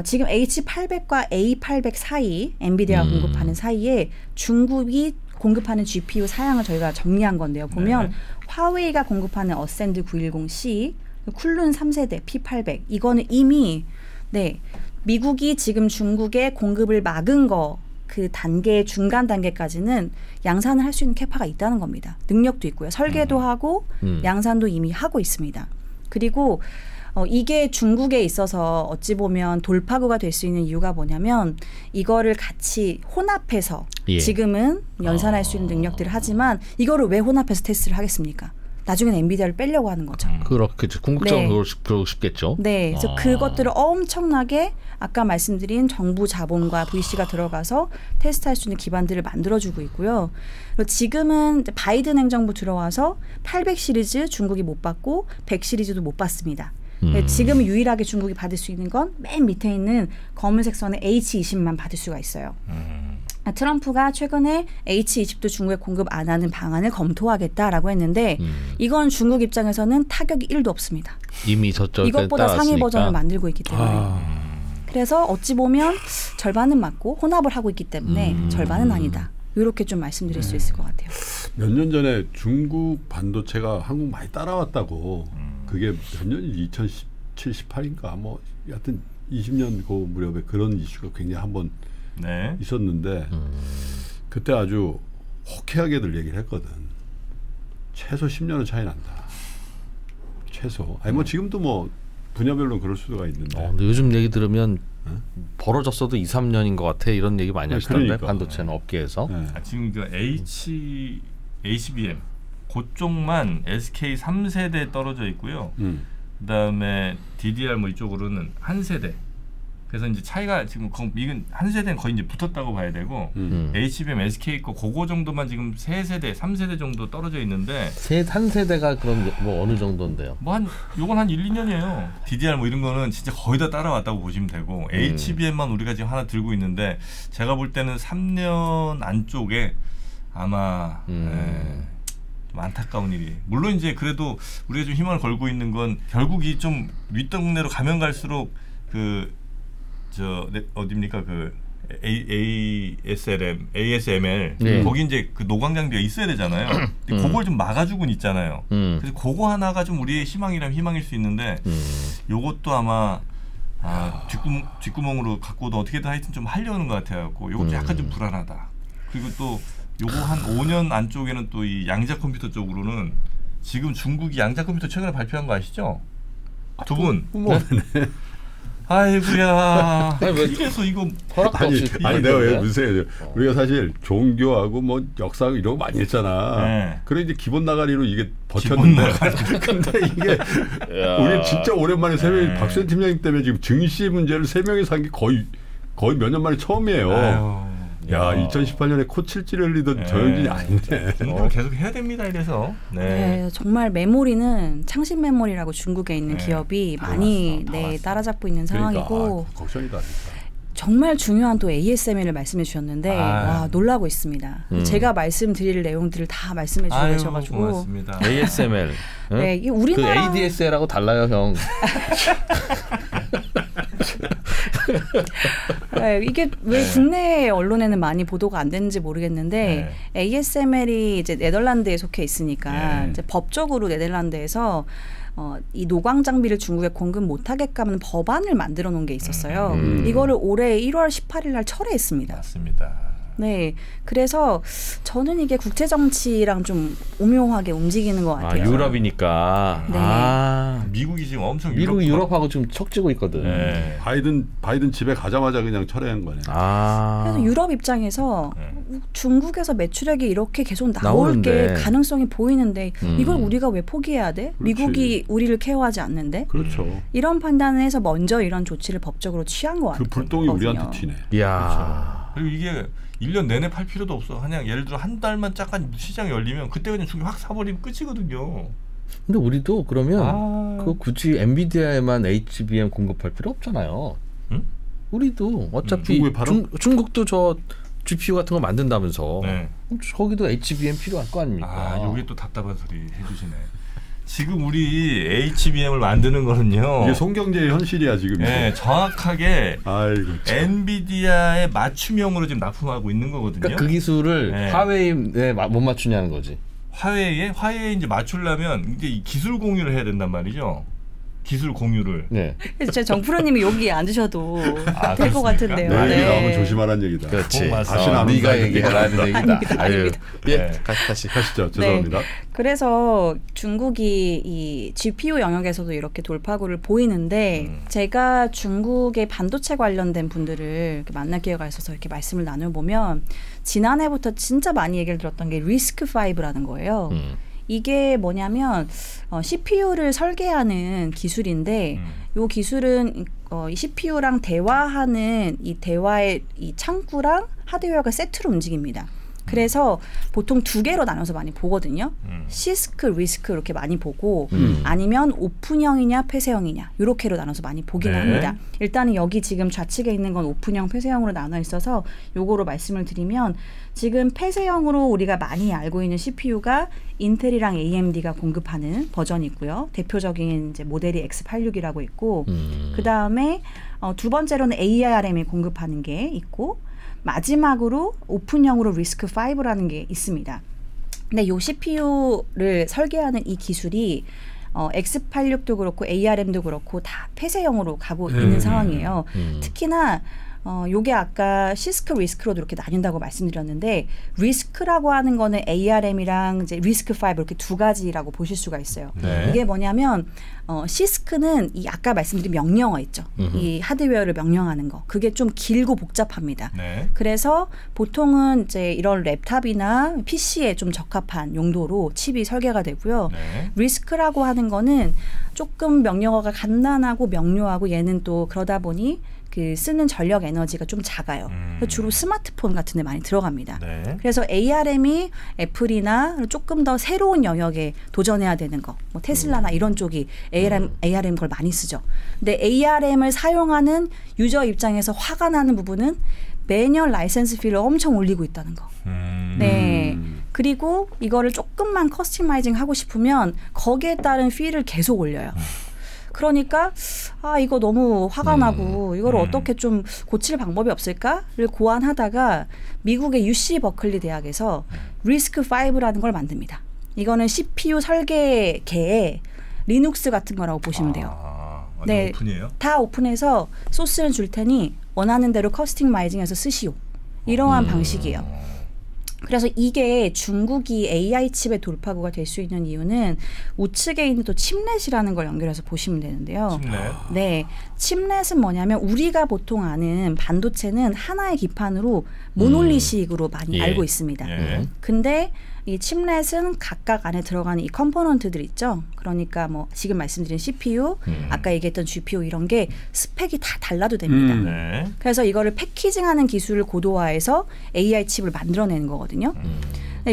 지금 H800과 A800 사이 엔비디아가 공급하는 사이에 중국이 공급하는 GPU 사양을 저희가 정리한 건데요. 보면 화웨이가 공급하는 어센드 910C, 쿨룬 3세대 P800 이거는 이미 미국이 지금 중국에 공급을 막은 거 그 단계 중간 단계까지는 양산을 할 수 있는 캐파가 있다는 겁니다. 능력도 있고요. 설계도 하고 양산도 이미 하고 있습니다. 그리고 이게 중국에 있어서 어찌 보면 돌파구가 될 수 있는 이유가 뭐냐면 이거를 같이 혼합해서 예. 지금은 연산할 수 있는 능력들을 하지만 이거를 왜 혼합해서 테스트를 하겠습니까? 나중에는 엔비디아를 빼려고 하는 거죠. 그렇겠죠. 궁극적으로 그러고 싶겠죠. 네, 그래서 그것들을 엄청나게 아까 말씀드린 정부 자본과 VC가 들어가서 테스트할 수 있는 기반들을 만들어주고 있고요. 그리고 지금은 바이든 행정부 들어와서 800 시리즈 중국이 못 받고 100 시리즈도 못 받습니다. 지금 유일하게 중국이 받을 수 있는 건 맨 밑에 있는 검은색 선의 H20만 받을 수가 있어요. 트럼프가 최근에 H20도 중국에 공급 안 하는 방안을 검토하겠다라고 했는데 이건 중국 입장에서는 타격이 1도 없습니다. 이미 저쪽에 이것보다 따랐으니까. 상위 버전을 만들고 있기 때문에. 그래서 어찌 보면 절반은 맞고 혼합을 하고 있기 때문에 절반은 아니다. 이렇게 좀 말씀드릴 수 있을 것 같아요. 몇 년 전에 중국 반도체가 한국 많이 따라왔다고 그게 몇 년이 2017, 18인가 뭐 여하튼 20년 그 무렵에 그런 이슈가 굉장히 한번 네. 있었는데 그때 아주 호쾌하게들 얘기를 했거든. 최소 10년은 차이 난다. 최소. 아니 뭐 지금도 뭐 분야별로는 그럴 수가 있는데. 근데 요즘 얘기 들으면 벌어졌어도 2, 3년인 것 같아 이런 얘기 많이 하시던데 그러니까. 반도체는 업계에서. 네. 지금 그 HBM 그쪽만 SK 3세대 떨어져 있고요. 그다음에 DDR 뭐 이쪽으로는 한 세대. 그래서 이제 차이가 지금 이건 한 세대는 거의 이제 붙었다고 봐야 되고 HBM, SK 거 그거 정도만 지금 세 세대, 3세대 정도 떨어져 있는데 한 세대가 그럼 뭐 어느 정도인데요? 뭐 한 요건 한 1, 2년이에요. DDR 뭐 이런 거는 진짜 거의 다 따라왔다고 보시면 되고 HBM만 우리가 지금 하나 들고 있는데 제가 볼 때는 3년 안쪽에 아마 좀 안타까운 일이. 물론 이제 그래도 우리가 좀 희망을 걸고 있는 건 결국이 좀 윗동네로 가면 갈수록 어딥니까 그 ASML 거기 이제 그 노광 장비가 있어야 되잖아요. 근데 그걸 좀 막아주곤 있잖아요. 그래서 그거 하나가 좀 우리의 희망이라면 희망일 수 있는데 요것도 아마 뒷구멍으로 갖고도 어떻게든 하여튼 좀 하려는 것 같아갖고 요것도 약간 좀 불안하다. 그리고 또 요거 한 5년 안쪽에는 또 이 양자 컴퓨터 쪽으로는 지금 중국이 양자 컴퓨터 최근에 발표한 거 아시죠? 두 분. 아이고야. 이래서 이거 허락도 없이. 아니 내가 왜 무슨 우리가 사실 종교하고 뭐 역사하고 이런 거 많이 했잖아. 네. 그래 이제 기본 나가리로 이게 버텼는데 근데 이게 우리 진짜 오랜만에 세 명이 박수현 팀장님 때문에 지금 증시 문제를 세 명이서 한 게 거의 몇 년 만에 처음이에요. 아유, 야 2018년에 코칠지를 흘리던 조영진이 아닌데. 계속 해야 됩니다. 이래서. 네, 정말 메모리는 창신 메모리라고 중국에 있는 기업이 많이 따라잡고 있는 상황이고 걱정이다. 정말 중요한 또 ASML을 말씀해 주셨는데 와 놀라고 있습니다. 제가 말씀드릴 내용들을 다 말씀해 주셔가지고 고맙습니다. ASML. 네, 이게 우리나라 그 ADSL하고 달라요, 형. 네, 이게 왜 국내 언론에는 많이 보도가 안 되는지 모르겠는데 ASML이 이제 네덜란드에 속해 있으니까 이제 법적으로 네덜란드에서 이 노광 장비를 중국에 공급 못하게끔 하는 법안을 만들어 놓은 게 있었어요. 이거를 올해 1월 18일 날 철회했습니다. 맞습니다. 네, 그래서 저는 이게 국제 정치랑 좀 오묘하게 움직이는 것 같아요. 유럽이니까. 네. 미국이 지금 엄청 미국이 유럽하고 지금 척지고 있거든. 네. 바이든 집에 가자마자 그냥 철회한 거네. 그래서 유럽 입장에서 중국에서 매출액이 이렇게 계속 나올 게 가능성이 보이는데 이걸 우리가 왜 포기해야 돼? 그렇지. 미국이 우리를 케어하지 않는데? 그렇죠. 이런 판단을 해서 먼저 이런 조치를 법적으로 취한 것 같아요. 그 불똥이 우리한테 튀네. 이야. 그리고 이게 1년 내내 팔 필요도 없어. 그냥 예를 들어 한 달만 잠깐 시장이 열리면 그때 그냥 중국 확 사버리면 끝이거든요. 근데 우리도 그러면 그 굳이 엔비디아에만 HBM 공급할 필요 없잖아요. 응? 우리도 어차피 중국도 저 GPU 같은 거 만든다면서 거기도 HBM 필요할 거 아닙니까? 여기 또 답답한 소리 해주시네. 지금 우리 HBM을 만드는 거는요. 이게 송경제의 현실이야 지금. 네, 정확하게 아이고, 엔비디아의 맞춤형으로 지금 납품하고 있는 거거든요. 그러니까 그 기술을 화웨이에 못 맞추냐는 거지. 화웨이에 이제 맞추려면 이제 기술 공유를 해야 된단 말이죠. 기술 공유를. 네. 그래서 제 정프로님이 여기 앉으셔도 될 것 같은데요. 내 얘기 네. 나오면 조심하라는 얘기다. 그렇지. 다시 나오는 네가 얘기해라는 얘기다. 아닙니다. 아닙니다. 예, 네. 다시. 하시죠. 죄송합니다. 네. 그래서 중국이 이 GPU 영역에서도 이렇게 돌파구를 보이는데 제가 중국의 반도체 관련된 분들을 이렇게 만날 기회가 있어서 이렇게 말씀을 나눠보면 지난해부터 진짜 많이 얘기를 들었던 게 리스크5라는 거예요. 이게 뭐냐면 CPU를 설계하는 기술인데 이 기술은 이 CPU랑 대화하는 이 대화의 이 창구랑 하드웨어가 세트로 움직입니다. 그래서 보통 두 개로 나눠서 많이 보거든요. 시스크, 리스크 이렇게 많이 보고 아니면 오픈형이냐 폐쇄형이냐 이렇게로 나눠서 많이 보긴 네. 합니다. 일단은 여기 지금 좌측에 있는 건 오픈형, 폐쇄형으로 나눠 있어서 요거로 말씀을 드리면 지금 폐쇄형으로 우리가 많이 알고 있는 CPU가 인텔이랑 AMD가 공급하는 버전이 있고요. 대표적인 이제 모델이 X86이라고 있고 그 다음에 두 번째로는 ARM이 공급하는 게 있고 마지막으로 오픈형으로 리스크5라는 게 있습니다. 근데 이 CPU를 설계하는 이 기술이 X86도 그렇고 ARM도 그렇고 다 폐쇄형으로 가고 있는 상황이에요. 특히나 요게 아까 시스크, 리스크로도 이렇게 나뉜다고 말씀드렸는데 리스크라고 하는 거는 ARM이랑 이제 리스크5 이렇게 두 가지라고 보실 수가 있어요. 네. 이게 뭐냐면 시스크는 이 아까 말씀드린 명령어 있죠. 이 하드웨어를 명령하는 거. 그게 좀 길고 복잡합니다. 네. 그래서 보통은 이제 이런 랩탑이나 PC에 좀 적합한 용도로 칩이 설계가 되고요. 네. 리스크라고 하는 거는 조금 명령어가 간단하고 명료하고 얘는 또 그러다 보니 그 쓰는 전력 에너지가 좀 작아요. 그래서 주로 스마트폰 같은 데 많이 들어갑니다. 네. 그래서 ARM이 애플이나 조금 더 새로운 영역에 도전해야 되는 거, 뭐 테슬라나 이런 쪽이 ARM 걸 많이 쓰죠. 근데 ARM을 사용하는 유저 입장에서 화가 나는 부분은 매년 라이센스 피를 엄청 올리고 있다는 거. 네. 그리고 이거를 조금만 커스터마이징 하고 싶으면 거기에 따른 피를 계속 올려요. 그러니까 이거 너무 화가 나고 이걸 어떻게 좀 고칠 방법이 없을까를 고안하다가 미국의 UC 버클리 대학에서 리스크5라는 걸 만듭니다. 이거는 CPU 설계계의 리눅스 같은 거라고 보시면 돼요. 네, 오픈이에요? 다 오픈해서 소스는 줄 테니 원하는 대로 커스터마이징해서 쓰시오. 이러한 방식이에요. 그래서 이게 중국이 AI 칩의 돌파구가 될 수 있는 이유는 우측에 있는 또 칩넷이라는 걸 연결해서 보시면 되는데요. 칩넷. 네, 칩넷은 뭐냐면 우리가 보통 아는 반도체는 하나의 기판으로 모놀리식으로 많이 알고 있습니다. 근데 이 칩넷은 각각 안에 들어가는 이 컴포넌트들 있죠. 그러니까 뭐 지금 말씀드린 CPU, 아까 얘기했던 GPU 이런 게 스펙이 다 달라도 됩니다. 네. 그래서 이거를 패키징하는 기술을 고도화해서 AI 칩을 만들어내는 거거든요.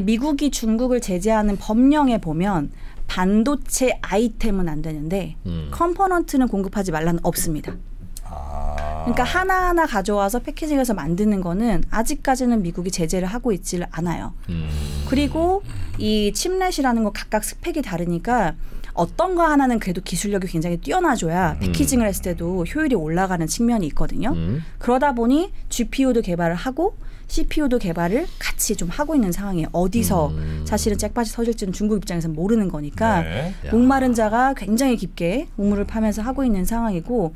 미국이 중국을 제재하는 법령에 보면 반도체 아이템은 안 되는데 컴포넌트는 공급하지 말라는 없습니다. 그러니까 하나하나 가져와서 패키징해서 만드는 거는 아직까지는 미국이 제재를 하고 있지를 않아요. 그리고 이 칩넷이라는 거 각각 스펙이 다르니까 어떤 거 하나는 그래도 기술력이 굉장히 뛰어나줘야 패키징을 했을 때도 효율이 올라가는 측면이 있거든요. 그러다 보니 GPU도 개발을 하고 CPU도 개발을 같이 좀 하고 있는 상황이에요. 어디서 사실은 잭팟이 터질지는 중국 입장에서는 모르는 거니까 네. 목마른 자가 굉장히 깊게 우물을 파면서 하고 있는 상황이고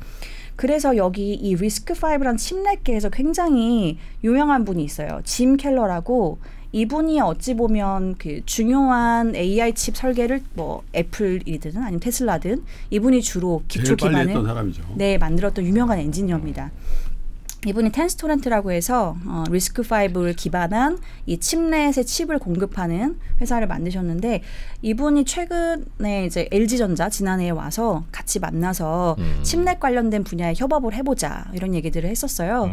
그래서 여기 이 리스크5라는 칩넷계에서 굉장히 유명한 분이 있어요. 짐 켈러라고 이분이 어찌 보면 그 중요한 AI 칩 설계를 뭐 애플이든 아니면 테슬라든 이분이 주로 기초 제일 빨리 기반을 했던 사람이죠. 네, 만들었던 유명한 엔지니어입니다. 이분이 텐스토렌트라고 해서 리스크5를 기반한 이 칩넷의 칩을 공급하는 회사를 만드셨는데 이분이 최근에 이제 LG전자 지난해에 와서 같이 만나서 칩넷 관련된 분야에 협업을 해보자 이런 얘기들을 했었어요.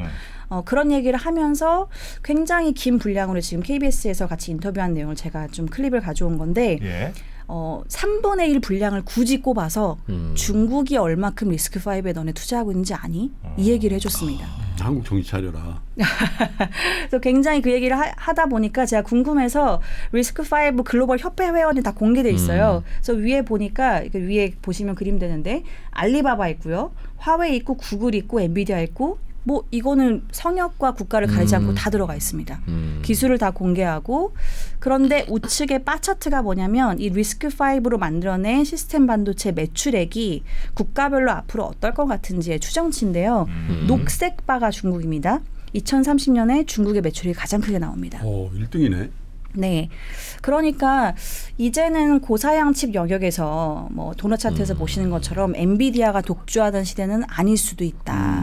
그런 얘기를 하면서 굉장히 긴 분량으로 지금 KBS에서 같이 인터뷰한 내용을 제가 좀 클립을 가져온 건데 예. 3분의 1 분량을 굳이 꼽아서 중국이 얼마큼 리스크5에 너네 투자하고 있는지 아니? 이 얘기를 해줬습니다. 한국 정신 차려라. 그래서 굉장히 그 얘기를 하다 보니까 제가 궁금해서 리스크5 글로벌 협회 회원이 다 공개돼 있어요. 그래서 위에 보니까 위에 보시면 그림 되는데 알리바바 있고요, 화웨이 있고, 구글 있고, 엔비디아 있고, 뭐 이거는 성역과 국가를 가리지 않고 다 들어가 있습니다. 기술을 다 공개하고 그런데 우측의 바 차트가 뭐냐면 이 리스크5로 만들어낸 시스템 반도체 매출액이 국가별로 앞으로 어떨 것 같은지의 추정치인데요. 녹색 바가 중국입니다. 2030년에 중국의 매출이 가장 크게 나옵니다. 1등이네. 네, 그러니까 이제는 고사양 칩 영역에서 뭐 도넛 차트에서 보시는 것처럼 엔비디아가 독주하던 시대는 아닐 수도 있다.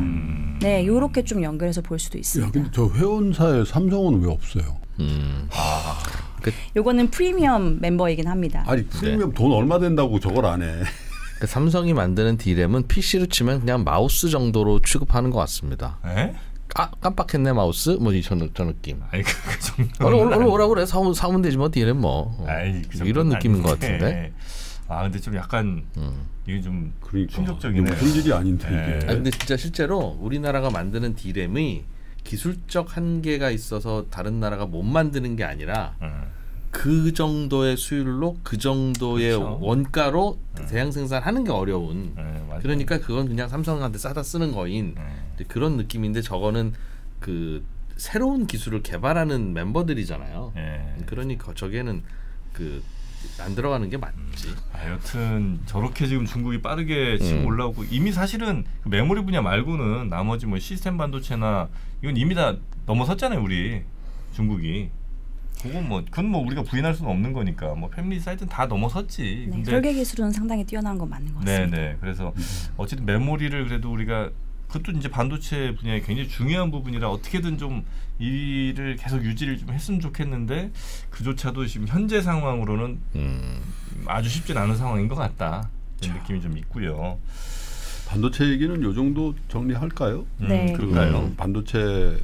네, 요렇게 좀 연결해서 볼 수도 있습니다. 야, 근데 저 회원사에 삼성은 왜 없어요? 요거는 프리미엄 멤버이긴 합니다. 아니 프리미엄 돈 얼마 된다고 저걸 안 해? 그 삼성이 만드는 D램은 PC로 치면 그냥 마우스 정도로 취급하는 것 같습니다. 에? 깜빡했네 마우스 뭐 저 느낌. 아이 그 정도. 얼른 오라고 그래 사면 되지 뭐 D램 뭐. 아이, 그 이런 느낌인 아닌데. 것 같은데. 아 근데 좀 약간 이게 좀 그러니까. 충격적이네. 무슨 일이 아닌데 이게. 아니, 근데 진짜 실제로 우리나라가 만드는 D램이 기술적 한계가 있어서 다른 나라가 못 만드는 게 아니라 그 정도의 수율로 그 정도의 그렇죠. 원가로 대량 생산하는 게 어려운. 맞아요. 그러니까 그건 그냥 삼성한테 싸다 쓰는 거인 그런 느낌인데 저거는 그 새로운 기술을 개발하는 멤버들이잖아요. 그러니까 저게는 그 안 들어가는 게 맞지. 여튼 저렇게 지금 중국이 빠르게 치고 올라오고 이미 사실은 그 메모리 분야 말고는 나머지 뭐 시스템 반도체나 이건 이미 다 넘어섰잖아요, 우리 중국이. 그건 뭐 우리가 부인할 수는 없는 거니까 뭐 패밀리 사이즈는 다 넘어섰지. 네, 설계 기술은 상당히 뛰어난 건 맞는 것 같습니다. 네. 그래서 어쨌든 메모리를 그래도 우리가 그것도 이제 반도체 분야에 굉장히 중요한 부분이라 어떻게든 좀 이를 계속 유지를 좀 했으면 좋겠는데 그조차도 지금 현재 상황으로는 아주 쉽진 않은 상황인 것 같다. 이런 느낌이 좀 있고요. 반도체 얘기는 요 정도 정리할까요? 네. 그럴까요? 반도체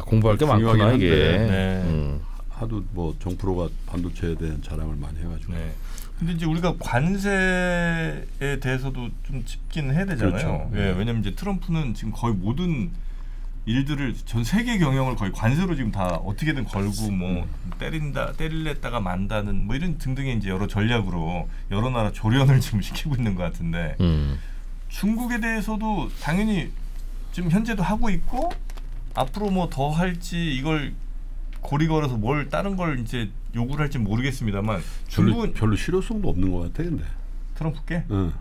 공부할 게 많구나 이게. 네. 하도 뭐 정프로가 반도체에 대한 자랑을 많이 해가지고. 네. 근데 이제 우리가 관세에 대해서도 좀 짚긴 해야 되잖아요. 그렇죠. 예, 왜냐면 이제 트럼프는 지금 거의 모든 일들을 전 세계 경영을 거의 관세로 지금 다 어떻게든 걸고 뭐 때릴랬다가 만다는 뭐 이런 등등의 이제 여러 전략으로 여러 나라 조련을 지금 시키고 있는 것 같은데 중국에 대해서도 당연히 지금 현재도 하고 있고 앞으로 뭐 더 할지 이걸 고리 걸어서 뭘 다른 걸 이제 요구를 할지 모르겠습니다만 중국은 별로 실효성도 없는 것 같아 근데. 트럼프께? 응.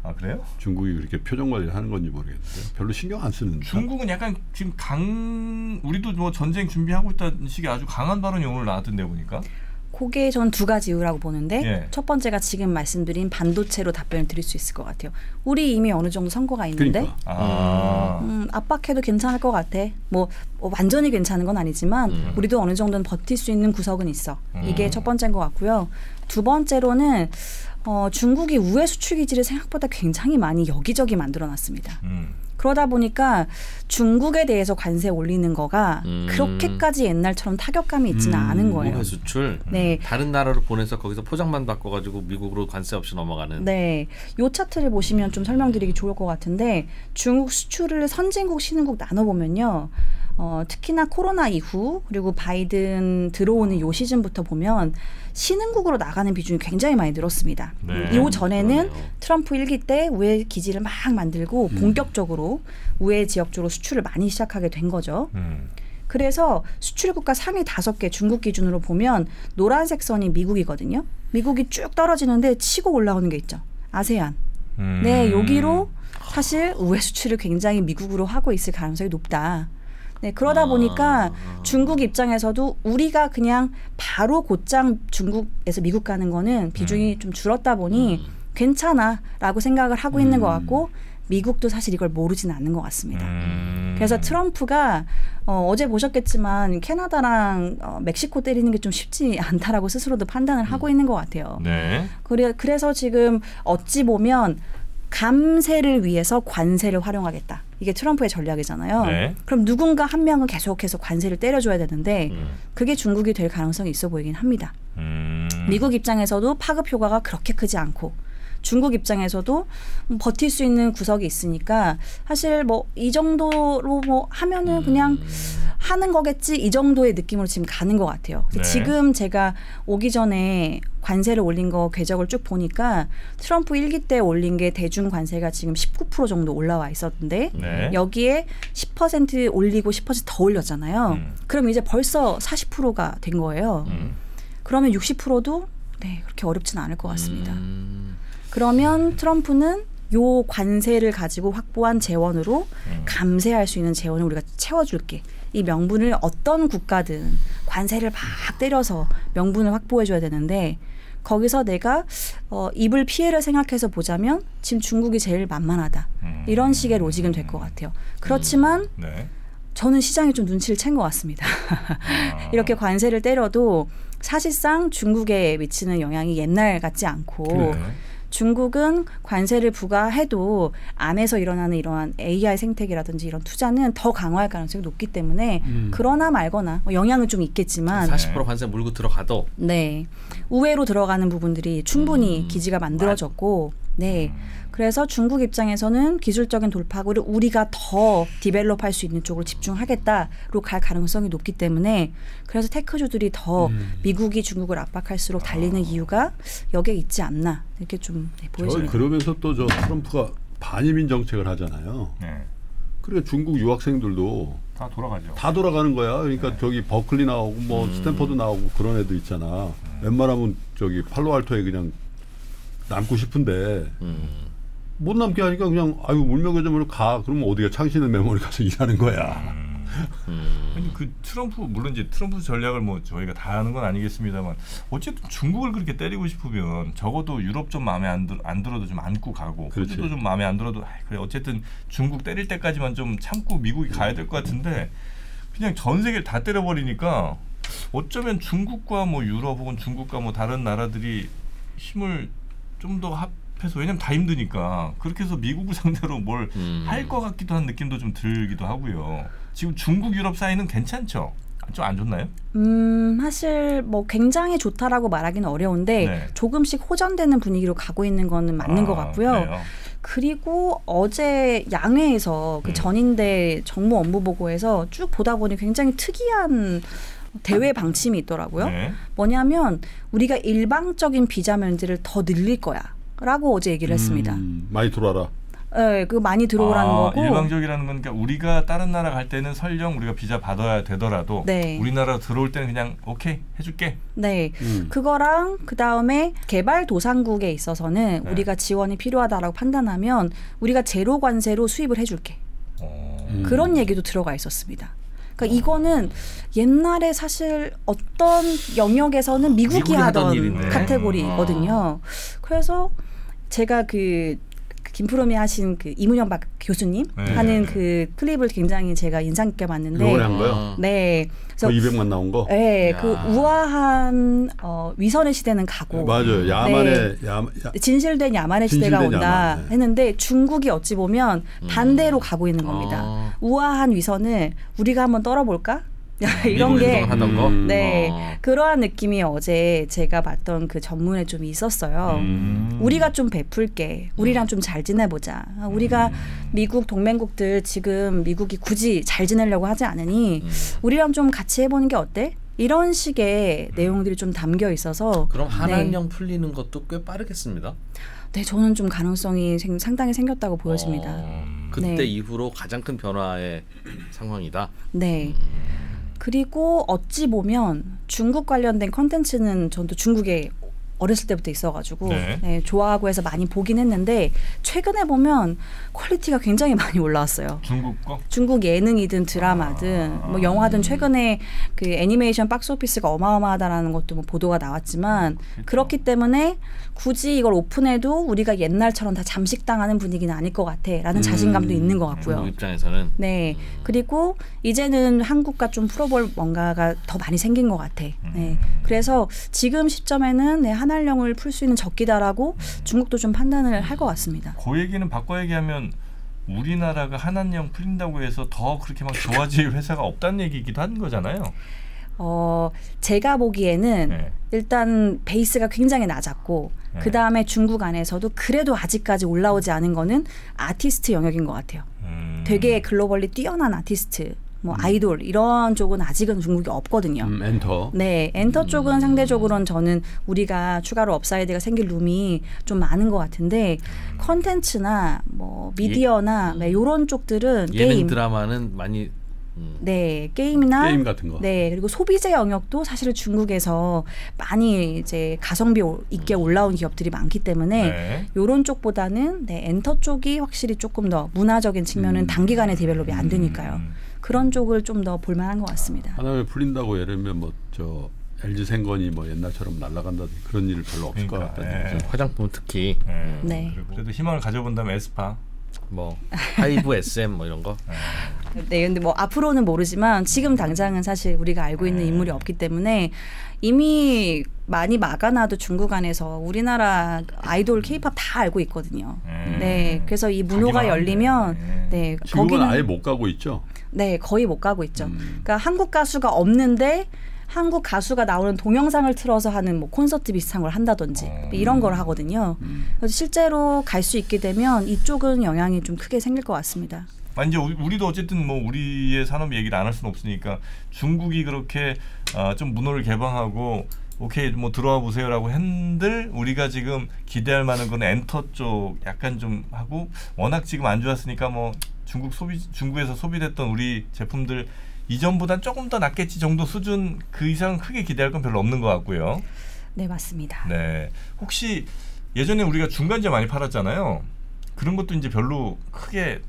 아 그래요? 중국이 그렇게 표정 관리를 하는 건지 모르겠는데 별로 신경 안 쓰는. 중국은 약간 지금 우리도 뭐 전쟁 준비하고 있다는 식의 아주 강한 발언이 오늘 나왔던데 보니까. 그게 전 두 가지 이유라고 보는데 예. 첫 번째가 지금 말씀드린 반도체로 답변을 드릴 수 있을 것 같아요. 우리 이미 어느 정도 선거가 있는데 그러니까. 압박해도 괜찮을 것 같아. 뭐 완전히 괜찮은 건 아니지만 우리도 어느 정도는 버틸 수 있는 구석은 있어. 이게 첫 번째인 것 같고요. 두 번째로는 중국이 우회 수출 기지를 생각보다 굉장히 많이 여기저기 만들어놨습니다. 그러다 보니까 중국에 대해서 관세 올리는 거가 그렇게까지 옛날처럼 타격감이 있지는 않은 거예요. 우회 수출. 네. 다른 나라로 보내서 거기서 포장만 바꿔가지고 미국으로 관세 없이 넘어가는. 네, 요 차트를 보시면 좀 설명드리기 좋을 것 같은데 중국 수출을 선진국, 신흥국 나눠 보면요. 특히나 코로나 이후 그리고 바이든 들어오는 요 시즌부터 보면 신흥국으로 나가는 비중이 굉장히 많이 늘었습니다. 네, 이 전에는 그러네요. 트럼프 1기 때 우회 기지를 막 만들고 본격적으로 우회 지역 쪽으로 수출을 많이 시작하게 된 거죠. 그래서 수출 국가 상위 5개 중국 기준으로 보면 노란색 선이 미국이거든요. 미국이 쭉 떨어지는데 치고 올라오는 게 있죠. 아세안. 네, 여기로 사실 우회 수출을 굉장히 미국으로 하고 있을 가능성이 높다. 네, 그러다 보니까 중국 입장에서도 우리가 그냥 바로 곧장 중국에서 미국 가는 거는 비중이 좀 줄었다 보니 괜찮아라고 생각을 하고 있는 것 같고 미국도 사실 이걸 모르진 않는 것 같습니다. 그래서 트럼프가 어제 보셨겠지만 캐나다랑 멕시코 때리는 게 좀 쉽지 않다라고 스스로도 판단을 하고 있는 것 같아요. 네. 그래서 지금 어찌 보면 감세를 위해서 관세를 활용하겠다. 이게 트럼프의 전략이잖아요. 네. 그럼 누군가 한 명은 계속해서 관세를 때려줘야 되는데 그게 중국이 될 가능성이 있어 보이긴 합니다. 미국 입장에서도 파급 효과가 그렇게 크지 않고 중국 입장에서도 버틸 수 있는 구석이 있으니까 사실 뭐 이 정도로 뭐 하면은 그냥 하는 거겠지 이 정도의 느낌으로 지금 가는 것 같아요. 네. 지금 제가 오기 전에 관세를 올린 거 궤적을 쭉 보니까 트럼프 1기 때 올린 게 대중 관세가 지금 19% 정도 올라와 있었는데 네. 여기에 10% 올리고 10% 더 올렸잖아요. 그럼 이제 벌써 40%가 된 거예요. 그러면 60%도 네, 그렇게 어렵지는 않을 것 같습니다. 그러면 트럼프는 요 관세를 가지고 확보한 재원으로 감세할 수 있는 재원을 우리가 채워줄게. 이 명분을 어떤 국가든 관세를 막 때려서 명분을 확보해줘야 되는데 거기서 내가 입을 피해를 생각해서 보자면 지금 중국이 제일 만만하다. 이런 식의 로직은 될 것 같아요. 그렇지만 네. 저는 시장이 좀 눈치를 챈 것 같습니다. 이렇게 관세를 때려도 사실상 중국에 미치는 영향이 옛날 같지 않고 네. 중국은 관세를 부과해도 안에서 일어나는 이러한 AI 생태계라든지 이런 투자는 더 강화할 가능성이 높기 때문에 그러나 말거나 영향은 좀 있겠지만 40% 관세 물고 들어가도 네 우회로 들어가는 부분들이 충분히 기지가 만들어졌고 네 그래서 중국 입장에서는 기술적인 돌파구를 우리가 더 디벨롭할 수 있는 쪽으로 집중하겠다로 갈 가능성이 높기 때문에 그래서 테크주들이 더 미국이 중국을 압박할수록 달리는 이유가 여기에 있지 않나 이렇게 좀 보여집니다. 그러면서 또 저 트럼프가 반이민 정책을 하잖아요. 네. 그러니까 중국 유학생들도 다 돌아가죠. 다 돌아가는 거야. 그러니까 저기 버클리 나오고 뭐 스탠퍼드 나오고 그런 애도 있잖아. 웬만하면 저기 팔로알토에 그냥 남고 싶은데 못 남게 하니까 그냥 아유 물명교점으로 가. 그러면 어디가 창신의 메모리 가서 일하는 거야. 아니 그 트럼프 물론 이제 트럼프 전략을 뭐 저희가 다 아는 건 아니겠습니다만 어쨌든 중국을 그렇게 때리고 싶으면 적어도 유럽 좀 마음에 안 들어도 좀 안고 가고 호주도 좀 마음에 안 들어도 그래 어쨌든 중국 때릴 때까지만 좀 참고 미국이 가야 될 것 같은데 그냥 전 세계를 다 때려버리니까 어쩌면 중국과 뭐 유럽 혹은 중국과 뭐 다른 나라들이 힘을 좀 더 합해서 왜냐면 다 힘드니까 그렇게 해서 미국을 상대로 뭘 할 것 같기도 한 느낌도 좀 들기도 하고요. 지금 중국 유럽 사이는 괜찮죠? 좀 안 좋나요? 사실 뭐 굉장히 좋다라고 말하기는 어려운데 네. 조금씩 호전되는 분위기로 가고 있는 거는 맞는 것 같고요. 그래요? 그리고 어제 양회에서 그 전인대 정무 업무 보고에서 쭉 보다 보니 굉장히 특이한 대외 방침이 있더라고요. 네. 뭐냐면 우리가 일방적인 비자 면제를 더 늘릴 거야 라고 어제 얘기를 했습니다. 많이 돌아라. 네, 그 많이 들어오라는 거고. 일방적이라는 건 그러니까 우리가 다른 나라 갈 때는 설령 우리가 비자 받아야 되더라도 네. 우리나라 들어올 때는 그냥 오케이 해줄게. 네, 그거랑 그 다음에 개발도상국에 있어서는 네. 우리가 지원이 필요하다라고 판단하면 우리가 제로 관세로 수입을 해줄게. 그런 얘기도 들어가 있었습니다. 그러니까 이거는 옛날에 사실 어떤 영역에서는 미국이 하던 일인데. 카테고리거든요. 그래서 제가 그 김프로미 하신 그 이문영 박 교수님 네. 하는 그 클립을 굉장히 제가 인상 깊게 봤는데 요번에 한 거요? 네. 그 200만 나온 거? 네, 야. 그 우아한 위선의 시대는 가고 맞아요. 야만의 진실된 야만의 시대가 진실된 온다 야만, 네. 했는데 중국이 어찌 보면 반대로 가고 있는 겁니다. 우아한 위선을 우리가 한번 떨어볼까? 이런 게 하던 거. 네, 그러한 느낌이 어제 제가 봤던 그 전문에 좀 있었어요. 우리가 좀 베풀게, 우리랑 좀 잘 지내보자. 우리가 미국 동맹국들 지금 미국이 굳이 잘 지내려고 하지 않으니 우리랑 좀 같이 해보는 게 어때? 이런 식의 내용들이 좀 담겨 있어서 그럼 한한령 풀리는 것도 꽤 빠르겠습니다. 네, 저는 좀 가능성이 상당히 생겼다고 보여집니다. 그때 네. 이후로 가장 큰 변화의 상황이다. 네. 그리고 어찌 보면 중국 관련된 컨텐츠는 저도 중국에 어렸을 때부터 있어가지고 네, 좋아하고 해서 많이 보긴 했는데 최근에 보면 퀄리티가 굉장히 많이 올라왔어요. 중국 거? 중국 예능이든 드라마든 뭐 영화든 최근에 그 애니메이션 박스오피스가 어마어마하다라는 것도 뭐 보도가 나왔지만 그렇기 때문에 굳이 이걸 오픈해도 우리가 옛날처럼 다 잠식당하는 분위기는 아닐 것 같아라는 자신감도 있는 것 같고요. 중국 입장에서는 네. 그리고 이제는 한국과 좀 풀어볼 뭔가가 더 많이 생긴 것 같아. 네. 그래서 지금 시점에는 네, 한한령을 풀 수 있는 적기다라고 중국도 좀 판단을 할 것 같습니다. 그 얘기는 바꿔 얘기하면 우리나라가 한한령 풀린다고 해서 더 그렇게 막 좋아질 회사가 없다는 얘기이기도 한 거잖아요. 제가 보기에는 네. 일단 베이스가 굉장히 낮았고 네. 그 다음에 중국 안에서도 그래도 아직까지 올라오지 않은 거는 아티스트 영역인 것 같아요. 되게 글로벌리 뛰어난 아티스트, 뭐 아이돌 이런 쪽은 아직은 중국이 없거든요. 엔터. 네, 엔터 쪽은 상대적으로는 저는 우리가 추가로 업사이드가 생길 룸이 좀 많은 것 같은데 컨텐츠나 뭐 미디어나 이런 쪽들은 예능 게임, 드라마는 많이 네, 게임이나 게임 같은 거. 네, 그리고 소비재 영역도 사실 중국에서 많이 이제 가성비 있게 올라온 기업들이 많기 때문에 네. 이런 쪽보다는 네, 엔터 쪽이 확실히 조금 더 문화적인 측면은 단기간에 디벨롭이 안 되니까요. 그런 쪽을 좀 더 볼만한 것 같습니다. 하나에 풀린다고 예를 들면 뭐 저 LG 생건이 뭐 옛날처럼 날아간다든지 그런 일 별로 없을 것 같다든지. 화장품 특히 네. 그래도 희망을 가져본다면 에스파. 뭐 하이브 SM 뭐 이런 거. 네, 근데 뭐 앞으로는 모르지만 지금 당장은 사실 우리가 알고 있는 인물이 없기 때문에 이미 많이 막아놔도 중국 안에서 우리나라 아이돌 K-팝 다 알고 있거든요. 네, 그래서 이 문호가 열리면 네, 지금은 거기는 아예 못 가고 있죠. 네, 거의 못 가고 있죠. 그러니까 한국 가수가 없는데 한국 가수가 나오는 동영상을 틀어서 하는 뭐 콘서트 비슷한 걸 한다든지 이런 걸 하거든요. 그래서 실제로 갈 수 있게 되면 이쪽은 영향이 좀 크게 생길 것 같습니다. 이제 우리도 어쨌든 뭐 우리의 산업 얘기를 안 할 수는 없으니까 중국이 그렇게 좀 문호를 개방하고 오케이 뭐 들어와 보세요라고 했는들 우리가 지금 기대할 만한 건 엔터 쪽 약간 좀 하고 워낙 지금 안 좋았으니까 뭐 중국에서 소비됐던 우리 제품들 이전보단 조금 더 낫겠지 정도 수준 그 이상 크게 기대할 건 별로 없는 것 같고요. 네, 맞습니다. 네, 혹시 예전에 우리가 중간재 많이 팔았잖아요. 그런 것도 이제 별로 크게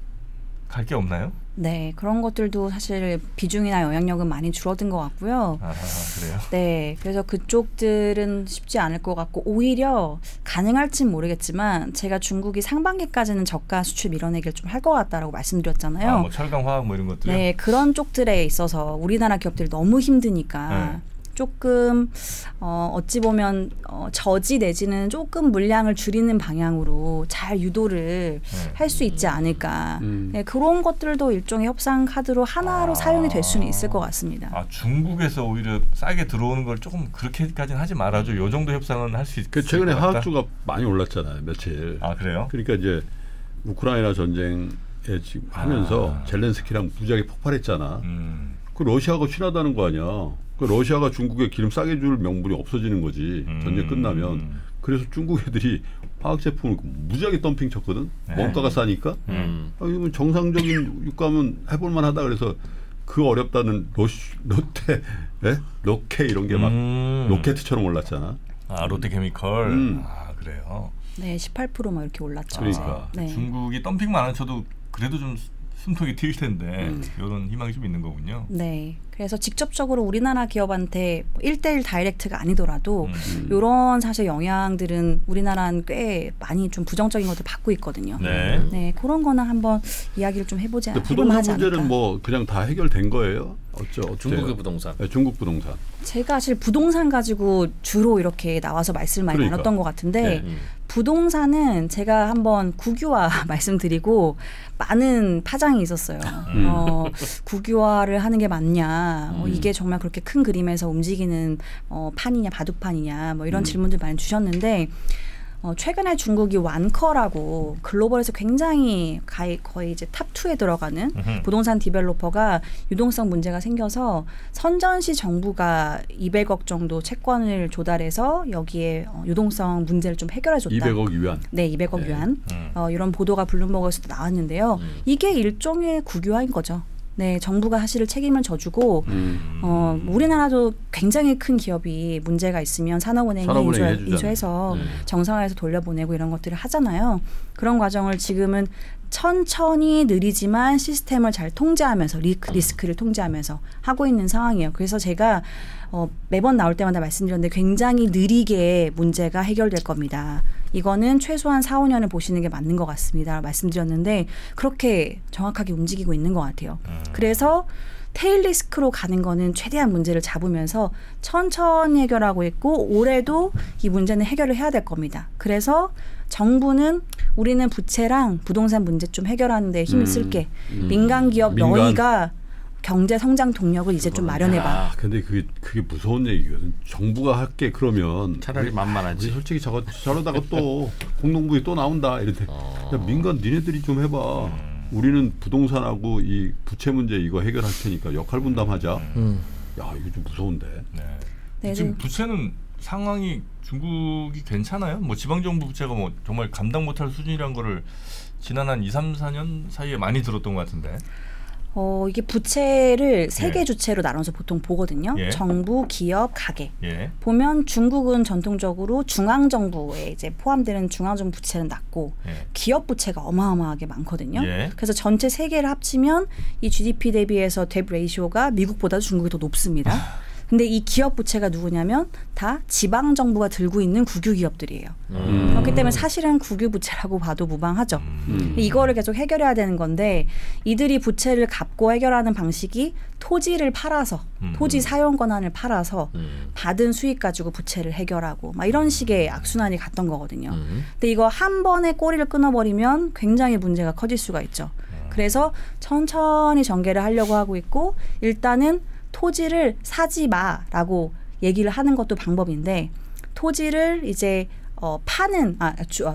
갈 게 없나요? 네, 그런 것들도 사실 비중이나 영향력은 많이 줄어든 것 같고요. 아, 그래요? 네, 그래서 그쪽들은 쉽지 않을 것 같고 오히려 가능할진 모르겠지만 제가 중국이 상반기까지는 저가 수출 밀어내기를 좀 할 것 같다라고 말씀드렸잖아요. 뭐 철강, 화학 뭐 이런 것들요? 네, 그런 쪽들에 있어서 우리나라 기업들이 너무 힘드니까 조금 어찌 보면 저지 내지는 조금 물량을 줄이는 방향으로 잘 유도를 할 수 있지 않을까. 네, 그런 것들도 일종의 협상 카드로 하나로 사용이 될 수는 있을 것 같습니다. 중국에서 오히려 싸게 들어오는 걸 조금 그렇게까지는 하지 말아줘. 요 정도 협상은 할 수 있을 것 같다. 최근에 화학주가 많이 올랐잖아요, 며칠. 아, 그래요? 그러니까 이제 우크라이나 전쟁에 지금 하면서 젤렌스키랑 무지하게 폭발했잖아. 그 러시아가 친하다는 거 아니야. 그 러시아가 중국에 기름 싸게 줄 명분이 없어지는 거지. 전쟁 끝나면. 그래서 중국 애들이 화학 제품을 무지하게 덤핑 쳤거든. 원가가 싸니까. 이건 정상적인 유가면 해볼 만하다 그래서 그 어렵다는 롯데, 로케 이런 게 막 로켓처럼 올랐잖아. 아, 롯데케미컬. 아, 그래요. 네, 18% 막 이렇게 올랐죠. 그러니까. 네. 중국이 덤핑만 안 쳐도 그래도 좀 숨통이 트일 텐데 이런 희망이 좀 있는 거군요. 네. 그래서 직접적으로 우리나라 기업한테 1대1 다이렉트가 아니더라도 이런 사실 영향들은 우리나라는 꽤 많이 좀 부정적인 것들 받고 있거든요. 네. 네, 그런 거는 한번 이야기를 좀 해보지 않을까. 부동산 문제는 뭐 그냥 다 해결된 거예요? 어때요? 중국의 부동산. 네, 중국 부동산. 제가 사실 부동산 가지고 주로 이렇게 나와서 말씀을 많이 나눴던 것 같은데 부동산은 제가 한번 국유화 말씀드리고 많은 파장이 있었어요. 국유화를 하는 게 맞냐, 이게 정말 그렇게 큰 그림에서 움직이는 판이냐 바둑판이냐 뭐 이런 질문들 많이 주셨는데 최근에 중국이 완커라고 글로벌에서 굉장히 거의 이제 탑2에 들어가는 부동산 디벨로퍼가 유동성 문제가 생겨서 선전시 정부가 200억 정도 채권을 조달해서 여기에 유동성 문제를 좀 해결해줬다. 200억 유안. 네, 200억 유안. 이런 보도가 블룸버그에서도 나왔는데요. 이게 일종의 국유화인 거죠. 네, 정부가 사실 책임을 져주고 우리나라도 굉장히 큰 기업이 문제가 있으면 산업은행이 인수해서 정상화해서 돌려보내고 이런 것들을 하잖아요. 그런 과정을 지금은 천천히 느리지만 시스템을 잘 통제하면서 리스크를 통제하면서 하고 있는 상황이에요. 그래서 제가 매번 나올 때마다 말씀드렸는데 굉장히 느리게 문제가 해결될 겁니다. 이거는 최소한 4, 5년을 보시는 게 맞는 것 같습니다. 말씀드렸는데 그렇게 정확하게 움직이고 있는 것 같아요. 그래서 테일 리스크로 가는 거는 최대한 문제를 잡으면서 천천히 해결하고 있고 올해도 이 문제는 해결을 해야 될 겁니다. 그래서 정부는 우리는 부채랑 부동산 문제 좀 해결하는 데 힘을 쓸게. 민간 기업 너희가 경제 성장 동력을 이제 좀 마련해봐. 근데 그게 무서운 얘기거든. 정부가 할게 그러면 차라리 만만하지. 우리 솔직히 저러다가 또 공동부에 또 나온다 이럴 때 야, 민간 니네들이 좀 해봐. 우리는 부동산하고 이 부채 문제 이거 해결할 테니까 역할 분담하자. 야 이거 좀 무서운데. 네. 지금 부채는 상황이 중국이 괜찮아요? 뭐 지방정부 부채가 뭐 정말 감당 못할 수준이란 거를 지난 한 2, 3, 4년 사이에 많이 들었던 것 같은데. 이게 부채를 세 개 주체로 나눠서 보통 보거든요. 예. 정부, 기업, 가계. 예. 보면 중국은 전통적으로 중앙정부에 이제 포함되는 중앙정부 부채는 낮고 예. 기업 부채가 어마어마하게 많거든요. 예. 그래서 전체 세 개를 합치면 이 GDP 대비해서 뎁 레이쇼가 미국보다 중국이 더 높습니다. 근데 이 기업 부채가 누구냐면 다 지방 정부가 들고 있는 국유 기업들이에요. 그렇기 때문에 사실은 국유 부채라고 봐도 무방하죠. 이거를 계속 해결해야 되는 건데 이들이 부채를 갚고 해결하는 방식이 토지를 팔아서 토지 사용 권한을 팔아서 받은 수익 가지고 부채를 해결하고 막 이런 식의 악순환이 갔던 거거든요. 근데 이거 한 번에 꼬리를 끊어버리면 굉장히 문제가 커질 수가 있죠. 그래서 천천히 전개를 하려고 하고 있고 일단은 토지를 사지 마라고 얘기를 하는 것도 방법인데 토지를 이제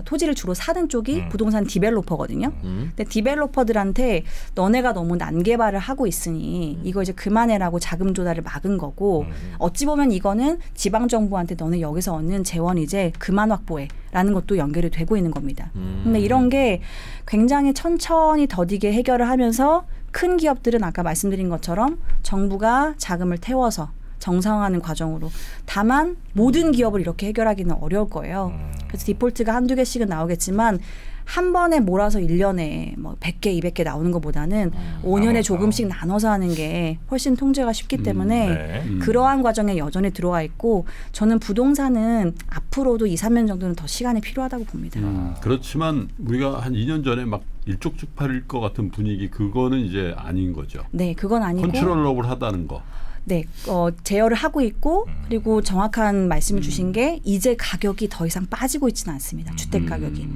토지를 주로 사는 쪽이 부동산 디벨로퍼거든요. 근데 디벨로퍼들한테 너네가 너무 난개발을 하고 있으니 이거 이제 그만해라고 자금 조달을 막은 거고 어찌 보면 이거는 지방 정부한테 너네 여기서 얻는 재원 이제 그만 확보해라는 것도 연결이 되고 있는 겁니다. 근데 이런 게 굉장히 천천히 더디게 해결을 하면서 큰 기업들은 아까 말씀드린 것처럼 정부가 자금을 태워서 정상화하는 과정으로 다만 모든 기업을 이렇게 해결하기는 어려울 거예요. 그래서 디폴트가 한두 개씩은 나오겠지만 한 번에 몰아서 1년에 뭐 100개, 200개 나오는 것보다는 5년에 조금씩 나눠서 하는 게 훨씬 통제가 쉽기 때문에 그러한 과정에 여전히 들어와 있고 저는 부동산은 앞으로도 2, 3년 정도는 더 시간이 필요하다고 봅니다. 그렇지만 우리가 한 2년 전에 막 일촉즉발일 것 같은 분위기 그거는 이제 아닌 거죠. 네, 그건 아니고. 컨트롤러블하다는 거. 네, 제어를 하고 있고 그리고 정확한 말씀을 주신 게 이제 가격이 더 이상 빠지고 있지는 않습니다. 주택 가격이.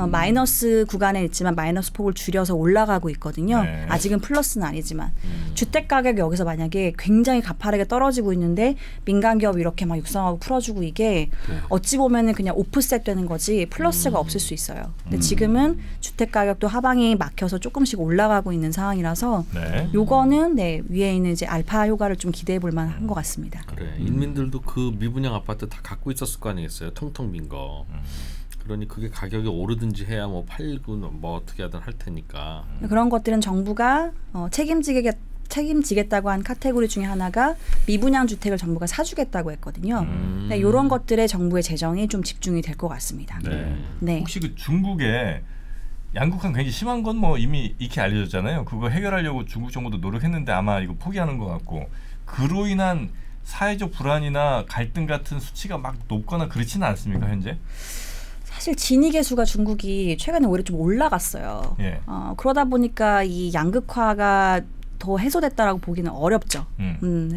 마이너스 구간에 있지만 마이너스 폭을 줄여서 올라가고 있거든요. 네. 아직은 플러스는 아니지만 주택 가격이 여기서 만약에 굉장히 가파르게 떨어지고 있는데 민간 기업이 이렇게 막 육성하고 풀어주고 이게 어찌 보면은 그냥 오프셋 되는 거지 플러스가 없을 수 있어요. 근데 지금은 주택 가격도 하방이 막혀서 조금씩 올라가고 있는 상황이라서 요거는 위에 있는 이제 알파 효과를 좀 기대해 볼 만한 것 같습니다. 그래, 인민들도 그 미분양 아파트 다 갖고 있었을 거 아니겠어요? 텅텅 빈 거. 그러니 그게 가격이 오르든지 해야 뭐 팔고 뭐 어떻게 하든 할 테니까. 그런 것들은 정부가 책임지겠다고 한 카테고리 중에 하나가 미분양 주택을 정부가 사주겠다고 했거든요. 이런 것들에 정부의 재정이 좀 집중이 될 것 같습니다. 네. 혹시 그 중국에 양극화가 굉장히 심한 건 뭐 이미 익히 알려졌잖아요. 그거 해결하려고 중국 정부도 노력했는데 아마 이거 포기하는 것 같고 그로 인한 사회적 불안이나 갈등 같은 수치가 막 높거나 그렇지는 않습니까 현재? 사실 진위 계수가 중국이 최근에 오히려 좀 올라갔어요. 예. 그러다 보니까 이 양극화가 더 해소됐다라고 보기는 어렵죠.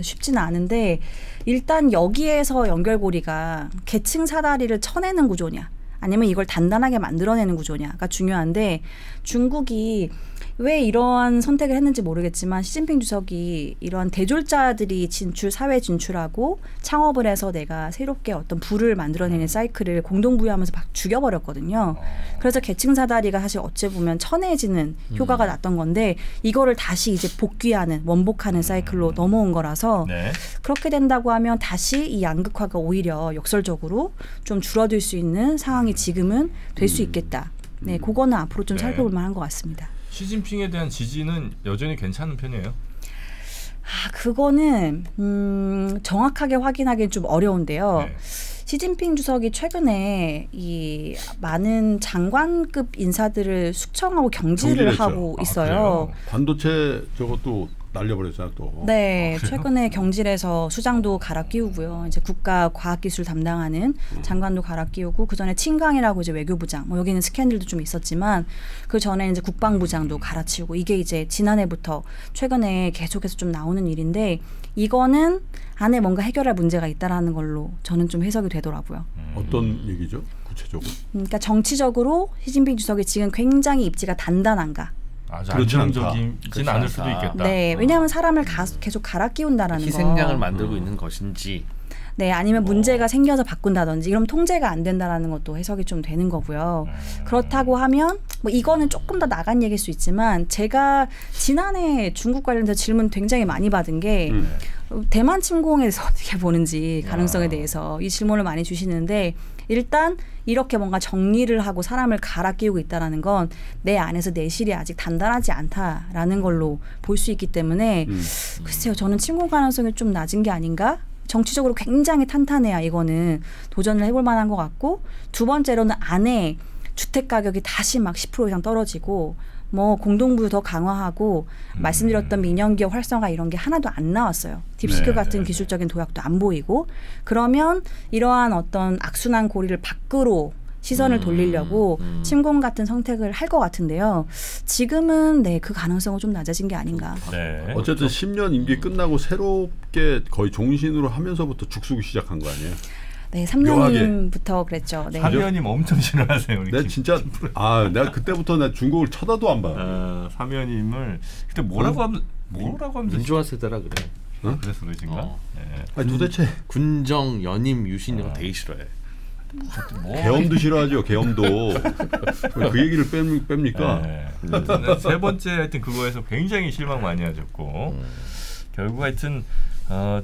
쉽지는 않은데 일단 여기에서 연결고리가 계층 사다리를 쳐내는 구조냐 아니면 이걸 단단하게 만들어내는 구조냐가 중요한데 중국이 왜 이러한 선택을 했는지 모르겠지만 시진핑 주석이 이러한 대졸자들이 사회 진출하고 창업을 해서 내가 새롭게 어떤 부를 만들어내는 사이클을 공동부여하면서 막 죽여버렸거든요. 그래서 계층 사다리가 사실 어찌 보면 천해지는 효과가 났던 건데 이거를 다시 이제 복귀하는 원복하는 사이클로 넘어온 거라서 그렇게 된다고 하면 다시 이 양극화가 오히려 역설적으로 좀 줄어들 수 있는 상황이 지금은 될 수 있겠다. 네, 그거는 앞으로 좀 살펴볼 만한 것 같습니다. 시진핑에 대한 지지는 여전히 괜찮은 편이에요? 그거는 정확하게 확인하기는 좀 어려운데요. 시진핑 주석이 최근에 이 많은 장관급 인사들을 숙청하고 경질을 하고 있어요. 반도체 저것도 날려버렸잖아 또. 네, 최근에 경질해서 수장도 갈아 끼우고요. 이제 국가 과학기술 담당하는 장관도 갈아 끼우고 그 전에 친강이라고 이제 외교부장, 뭐 여기는 스캔들도 좀 있었지만 그 전에 이제 국방부장도 갈아치우고 이게 이제 지난해부터 최근에 계속해서 좀 나오는 일인데 이거는 안에 뭔가 해결할 문제가 있다라는 걸로 저는 좀 해석이 되더라고요. 어떤 얘기죠? 구체적으로? 그러니까 정치적으로 시진핑 주석이 지금 굉장히 입지가 단단한가? 아주 안정적이진 않을 수도 있겠다. 네, 왜냐하면 사람을 계속 갈아 끼운다라는 희생양을 만들고 있는 것인지. 네, 아니면 문제가 생겨서 바꾼다든지 그럼 통제가 안 된다라는 것도 해석이 좀 되는 거고요. 그렇다고 하면 뭐 이거는 조금 더 나간 얘기일 수 있지만 제가 지난해 중국 관련해서 질문 굉장히 많이 받은 게 대만 침공에 대해서 어떻게 보는지 가능성에 대해서 이 질문을 많이 주시는데 일단 이렇게 뭔가 정리를 하고 사람을 갈아 끼우고 있다는 건 내 안에서 내실이 아직 단단하지 않다라는 걸로 볼 수 있기 때문에 글쎄요. 저는 침공 가능성이 좀 낮은 게 아닌가? 정치적으로 굉장히 탄탄해야 이거는 도전을 해볼 만한 것 같고 두 번째로는 안에 주택 가격이 다시 막 10% 이상 떨어지고 뭐 공동부유 더 강화하고 말씀드렸던 민영기업 활성화 이런 게 하나도 안 나왔어요. 딥스큐 같은 기술적인 도약도 안 보이고 그러면 이러한 어떤 악순환 고리를 밖으로 시선을 돌리려고 침공 같은 선택을 할 것 같은데요. 지금은 네, 그 가능성은 좀 낮아진 게 아닌가. 네. 어쨌든 10년 임기 끝나고 새롭게 거의 종신으로 하면서부터 죽수기 시작한 거 아니에요? 네, 3년부터 그랬죠. 네. 3년이면 엄청 싫어하세요. 내가 진짜 내가 그때부터 나 중국을 쳐다도 안 봐. 3년임을 그때 뭐라고 하면 민주화 세대라 그래. 그래서 그러신가? 네. 아니 도대체 군정, 연임, 유신 이런 거 되게 싫어해. 계엄도 싫어하죠. 계엄도. 그 얘기를 뺍니까? 네. 세 번째 하여튼 그거에서 굉장히 실망 많이 하셨고 결국 하여튼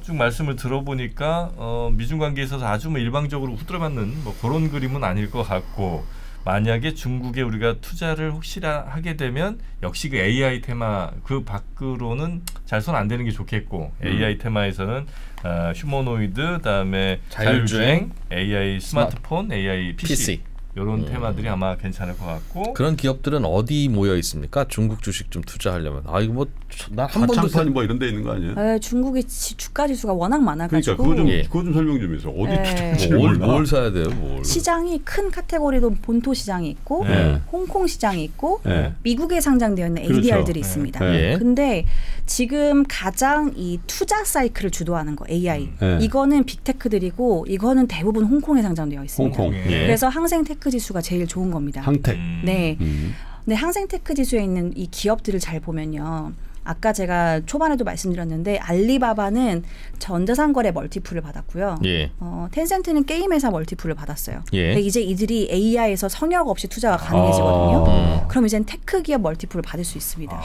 쭉 말씀을 들어보니까 미중 관계에 있어서 아주 뭐 일방적으로 후드려맞는 뭐 그런 그림은 아닐 것 같고 만약에 중국에 우리가 투자를 혹시나 하게 되면 역시 그 AI 테마 그 밖으로는 잘 손 안 되는 게 좋겠고 AI 테마에서는 휴머노이드 그다음에 자율주행 AI 스마트폰 AI PC. 이런 테마들이 아마 괜찮을 것 같고 그런 기업들은 어디 모여 있습니까? 중국 주식 좀 투자하려면 이거 뭐 나 한 번도 창판이 뭐 이런 데 있는 거 아니에요? 네, 중국이 주가 지수가 워낙 많아가지고 그러니까 그거 좀 설명 좀 해서 어디 투자할지 뭘 사야 돼요? 뭘. 시장이 큰 카테고리도 본토 시장이 있고 홍콩 시장이 있고 미국에 상장되어 있는 ADR들이 있습니다. 근데 지금 가장 이 투자 사이클을 주도하는 거 AI 이거는 빅테크들이고 이거는 대부분 홍콩에 상장되어 있습니다. 홍콩. 그래서 항생테크 지수가 제일 좋은 겁니다. 항텍. 네. 네, 항생테크 지수에 있는 이 기업들을 잘 보면요. 아까 제가 초반에도 말씀드렸는데 알리바바는 전자상거래 멀티플을 받았고요. 텐센트는 게임 회사 멀티플을 받았어요. 근데 이제 이들이 AI에서 성역 없이 투자가 가능해지거든요. 그럼 이제는 테크 기업 멀티플을 받을 수 있습니다.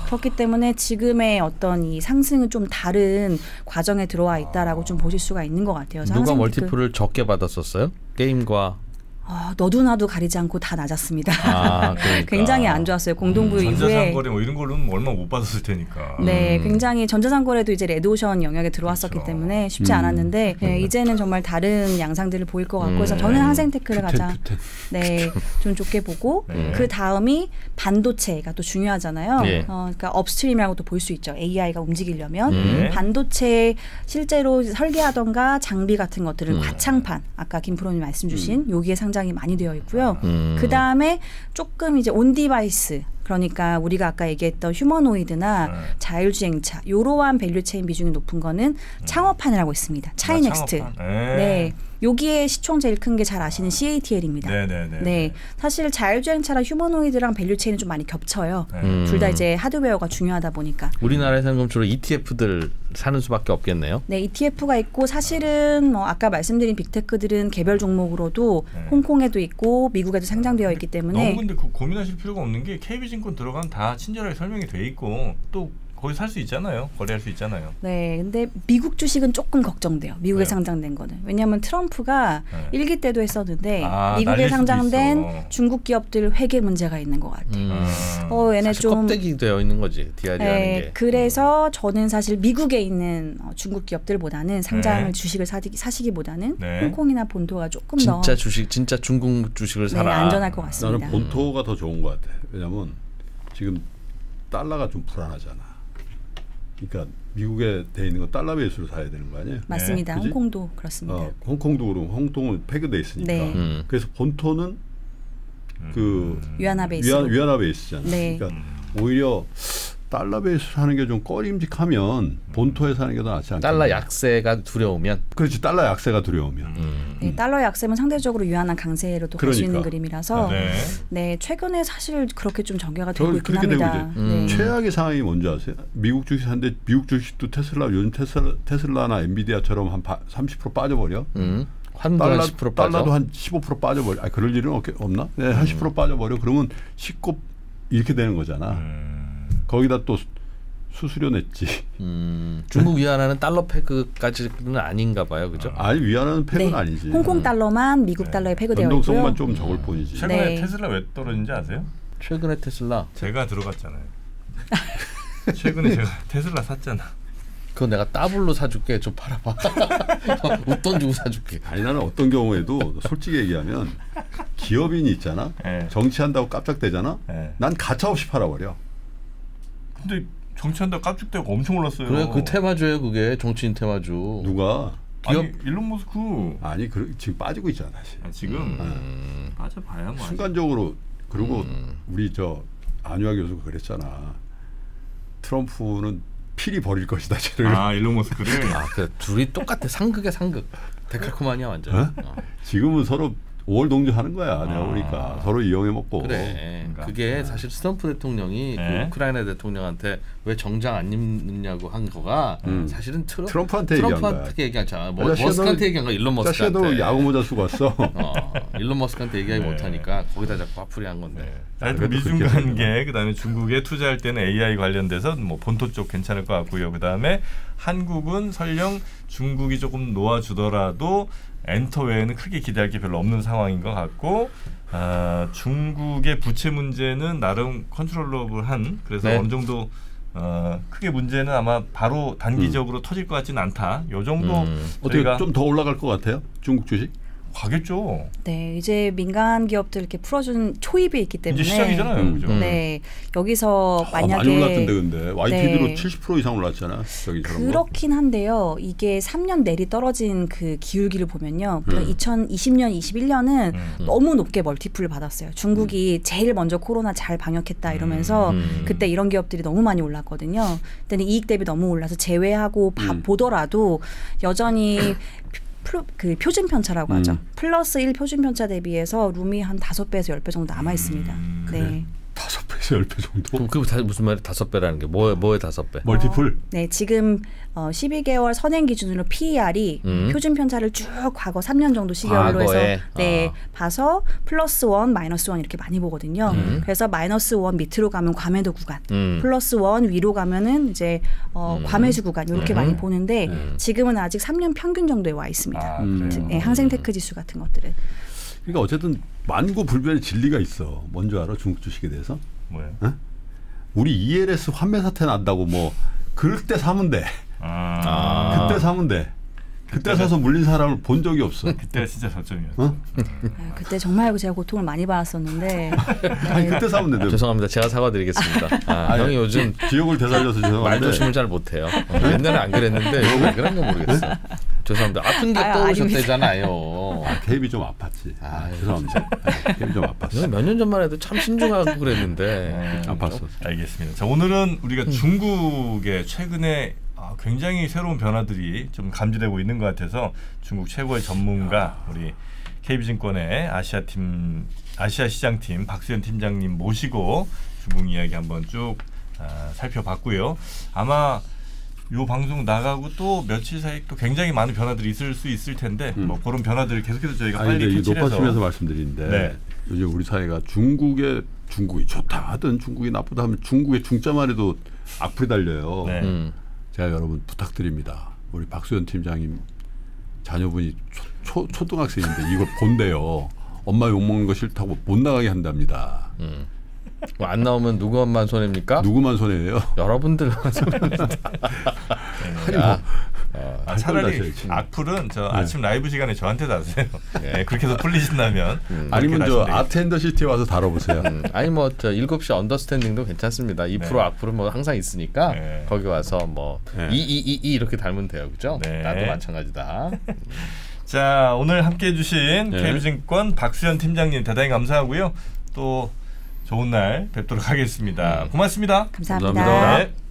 그렇기 때문에 지금의 어떤 이 상승은 좀 다른 과정에 들어와 있다라고 좀 보실 수가 있는 것 같아요. 누가 멀티플을 적게 받았었어요? 게임과 너도 나도 가리지 않고 다 낮았습니다. 그러니까. 굉장히 안 좋았어요. 공동부유 이후에. 전자상거래 뭐 이런 거는 얼마 못 받았을 테니까. 네, 굉장히 전자상거래도 이제 레드오션 영역에 들어왔었기 때문에 쉽지 않았는데 이제는 정말 다른 양상들을 보일 것 같고 그래서 저는 항생테크를 가장 좀 좋게 보고 그 다음이 반도체가 또 중요하잖아요. 그러니까 업스트림이라고 또 볼 수 있죠. AI가 움직이려면 반도체 실제로 설계하던가 장비 같은 것들은 과창판 아까 김프로님 말씀 주신 여기에 상장이 많이 되어 있고요. 그 다음에 조금 이제 온 디바이스 그러니까 우리가 아까 얘기했던 휴머노이드나 자율주행차 이러한 밸류체인 비중이 높은 거는 창업판이라고 있습니다. 차이넥스트. 네. 여기에 시총 제일 큰 게 잘 아시는 CATL입니다. 네. 사실 자율주행차랑 휴머노이드랑 밸류체인은 좀 많이 겹쳐요. 둘 다 이제 하드웨어가 중요하다 보니까. 우리나라에서는 그럼 주로 ETF들 사는 수밖에 없겠네요. 네, ETF가 있고 사실은 뭐 아까 말씀드린 빅테크들은 개별 종목으로도 홍콩에도 있고 미국에도 상장되어 있기 때문에 너무 근데 고민하실 필요가 없는 게 KB증권 들어가면 다 친절하게 설명이 돼 있고 또 거기 살 수 있잖아요. 거래할 수 있잖아요. 네, 근데 미국 주식은 조금 걱정돼요. 미국에 상장된 거는. 왜냐하면 트럼프가 일기 때도 했었는데 미국에 상장된 중국 기업들 회계 문제가 있는 것 같아요. 얘네 좀 껍데기 되어 있는 거지. DR이라는 게. 그래서 저는 사실 미국에 있는 중국 기업들보다는 상장을 주식을 사시기보다는 홍콩이나 본토가 조금 더 진짜 중국 주식을 사라. 안전할 것 같습니다. 나는 본토가 더 좋은 것 같아. 왜냐하면 지금 달러가 좀 불안하잖아. 그러니까 미국에 돼 있는 거 달러 베이스로 사야 되는 거 아니에요? 맞습니다. 그치? 홍콩도 그렇습니다. 홍콩도 그렇고 홍콩은 패그돼 있으니까. 그래서 본토는 그 위안화 베이스. 위안화 베이스잖아. 그러니까 오히려 달러 베이스로 하는 게 좀 꺼림직하면 본토에서 하는 게 더 낫지 않겠냐. 달러 약세가 두려우면. 그렇지. 달러 약세가 두려우면. 네, 달러 약세면 상대적으로 유한한 강세로 또 갈 수 있는 그림이라서 네. 네, 최근에 사실 그렇게 좀 전개가 되고 있긴 그렇게 합니다. 되고 이제 최악의 상황이 뭔지 아세요? 미국 주식 사는데 미국 주식도 요즘 테슬라나 엔비디아처럼 한 30% 빠져버려. 환도 한 10% 빠져. 달러도 한 15% 빠져버려. 아, 그럴 일은 없나? 네, 한 10% 빠져버려. 그러면 쉽고 이렇게 되는 거잖아. 거기다 또 수수료 냈지. 중국 위안화는 달러 패그까지는 아닌가 봐요, 그죠? 아니 위안화는 패그는 네. 아니지. 홍콩 달러만 미국 달러에 패그되어 있고요. 변동성만 좀 적을 뿐이지. 최근에 네. 테슬라 왜 떨어진지 아세요? 최근에 테슬라. 제가 들어갔잖아요. 최근에 제가 테슬라 샀잖아. 그거 내가 더블로 사줄게. 좀 팔아봐. 웃돈 주고 사줄게. 아니 나는 어떤 경우에도 솔직히 얘기하면 기업인이 있잖아. 네. 정치한다고 깜짝대잖아. 네. 난 가차없이 팔아버려. 근데 정치한다 깜짝대고 엄청 올랐어요. 그래 그 테마주예요 그게 정치인 테마주. 누가? 아니 일론 머스크. 아니 지금 빠지고 있잖아 다시. 지금 빠져봐야 뭐. 순간적으로 그리고 우리 저 안유아 교수가 그랬잖아. 트럼프는 필히 버릴 것이다. 쟤를. 아 일론 머스크를. 아, 그 둘이 똑같아. 상극의 상극. 데칼코마니아 완전. 어? 지금은 서로 5월 동조하는 거야. 내가 보니까 서로 이용해 먹고. 그래. 그러니까. 그게 사실 트럼프 대통령이 네. 그 우크라이나 대통령한테 왜 정장 안 입느냐고 한 거가 사실은 트럼프한테 얘기한 거야. 트럼프한테 얘기하잖아. 뭐, 자식아, 머스크한테 얘기한 거 일론 머스크한테. 자식아 너 야구 모자 쓰고 왔어. 일론 머스크한테 얘기하지 네. 못하니까 거기다 자꾸 화풀이한 건데. 하여튼 미중 관계 그다음에 중국에 투자할 때는 AI 관련돼서 뭐 본토 쪽 괜찮을 것 같고요. 그다음에 한국은 설령 중국이 조금 놓아주더라도 엔터 외에는 크게 기대할 게 별로 없는 상황인 것 같고 중국의 부채 문제는 나름 컨트롤러블한 그래서 네. 어느 정도 크게 문제는 아마 바로 단기적으로 터질 것 같지는 않다. 요 정도 어떻게 저희가 좀 더 올라갈 것 같아요? 중국 주식? 가겠죠. 네, 이제 민간 기업들 이렇게 풀어준 초입이 있기 때문에 이제 시작이잖아요, 그죠? 네, 여기서 만약에 많이 올랐던데 근데 YTD로 네. 70% 이상 올랐잖아. 저기 저런 거. 그렇긴 한데요. 이게 3년 내리 떨어진 그 기울기를 보면요. 2020년, 21년은 너무 높게 멀티플을 받았어요. 중국이 제일 먼저 코로나 잘 방역했다 이러면서 그때 이런 기업들이 너무 많이 올랐거든요. 그때는 이익 대비 너무 올라서 제외하고 보더라도 여전히 그 표준 편차라고 하죠. 플러스 1 표준 편차 대비해서 룸이 한 5배에서 10배 정도 남아 있습니다. 네. 5배에서 10배 정도? 그럼 그게 무슨 말이야? 5배라는 게 뭐에 5배? 멀티플? 네, 지금 12개월 선행 기준으로 PER이 표준 편차를 쭉 과거 3년 정도 시기로 해서 네, 봐서 플러스 1, 마이너스 1 이렇게 많이 보거든요. 그래서 마이너스 1 밑으로 가면 과매도 구간, 플러스 1 위로 가면은 이제 과매수 구간 이렇게 많이 보는데 지금은 아직 3년 평균 정도에 와 있습니다. 네, 항생테크 지수 같은 것들은. 그러니까 어쨌든 만고불변의 진리가 있어. 뭔지 알아? 중국 주식에 대해서? 뭐예요? 어? 우리 ELS 환매 사태 난다고 뭐 그럴 때 사면 돼. 그때 사면 돼. 그때 사서 물린 사람을 본 적이 없어. 그때가 진짜 저점이었어. 그때 정말 제가 고통을 많이 받았었는데. 아니 그때 사면 된대. 죄송합니다. 제가 사과드리겠습니다. 형이 요즘 지역을 되살려서 죄송한데 말조심을 잘 못해요. 옛날에 안 그랬는데 왜 그런 거 모르겠어요. 죄송합니다. 아픈 게 떠오르셨대잖아요. KB 좀 아팠지. 죄송합니다. KB 좀 아팠어. 몇 년 전만 해도 참 신중하고 그랬는데 아팠어. 알겠습니다. 자 오늘은 우리가 중국의 최근에 굉장히 새로운 변화들이 좀 감지되고 있는 것 같아서 중국 최고의 전문가 우리 KB증권의 아시아 시장팀 박수현 팀장님 모시고 중국 이야기 한번 쭉 살펴봤고요. 아마 요 방송 나가고 또 며칠 사이 또 굉장히 많은 변화들이 있을 수 있을 텐데 뭐 그런 변화들을 계속해서 저희가 빨리 캐치해서 높아지면서 말씀드리는데 네. 요즘 우리 사회가 중국이 좋다 하든 중국이 나쁘다 하면 중국의 중자만 해도 악플이 달려요. 네. 제가 여러분 부탁드립니다. 우리 박수현 팀장님 자녀분이 초등학생인데 이걸 본대요. 엄마 욕먹는 거 싫다고 못 나가게 한답니다. 안 나오면 누구만 손해입니까? 누구만 손해예요? 여러분들만 손해입니다. 아니 뭐 차라리 악플은 저 아침 라이브 시간에 저한테 다세요. 네, 그렇게 해서 풀리신다면 아니면 저 아트앤더시티에 와서 다뤄보세요. 아니 뭐 저 7시 언더스탠딩도 괜찮습니다. 2% 악플은 뭐 항상 있으니까 거기 와서 뭐 이렇게 달면 돼요. 그죠? 나도 마찬가지다. 자 오늘 함께해 주신 KB증권 박수현 팀장님 대단히 감사하고요. 또 좋은 날 뵙도록 하겠습니다. 고맙습니다. 감사합니다. 감사합니다. 네.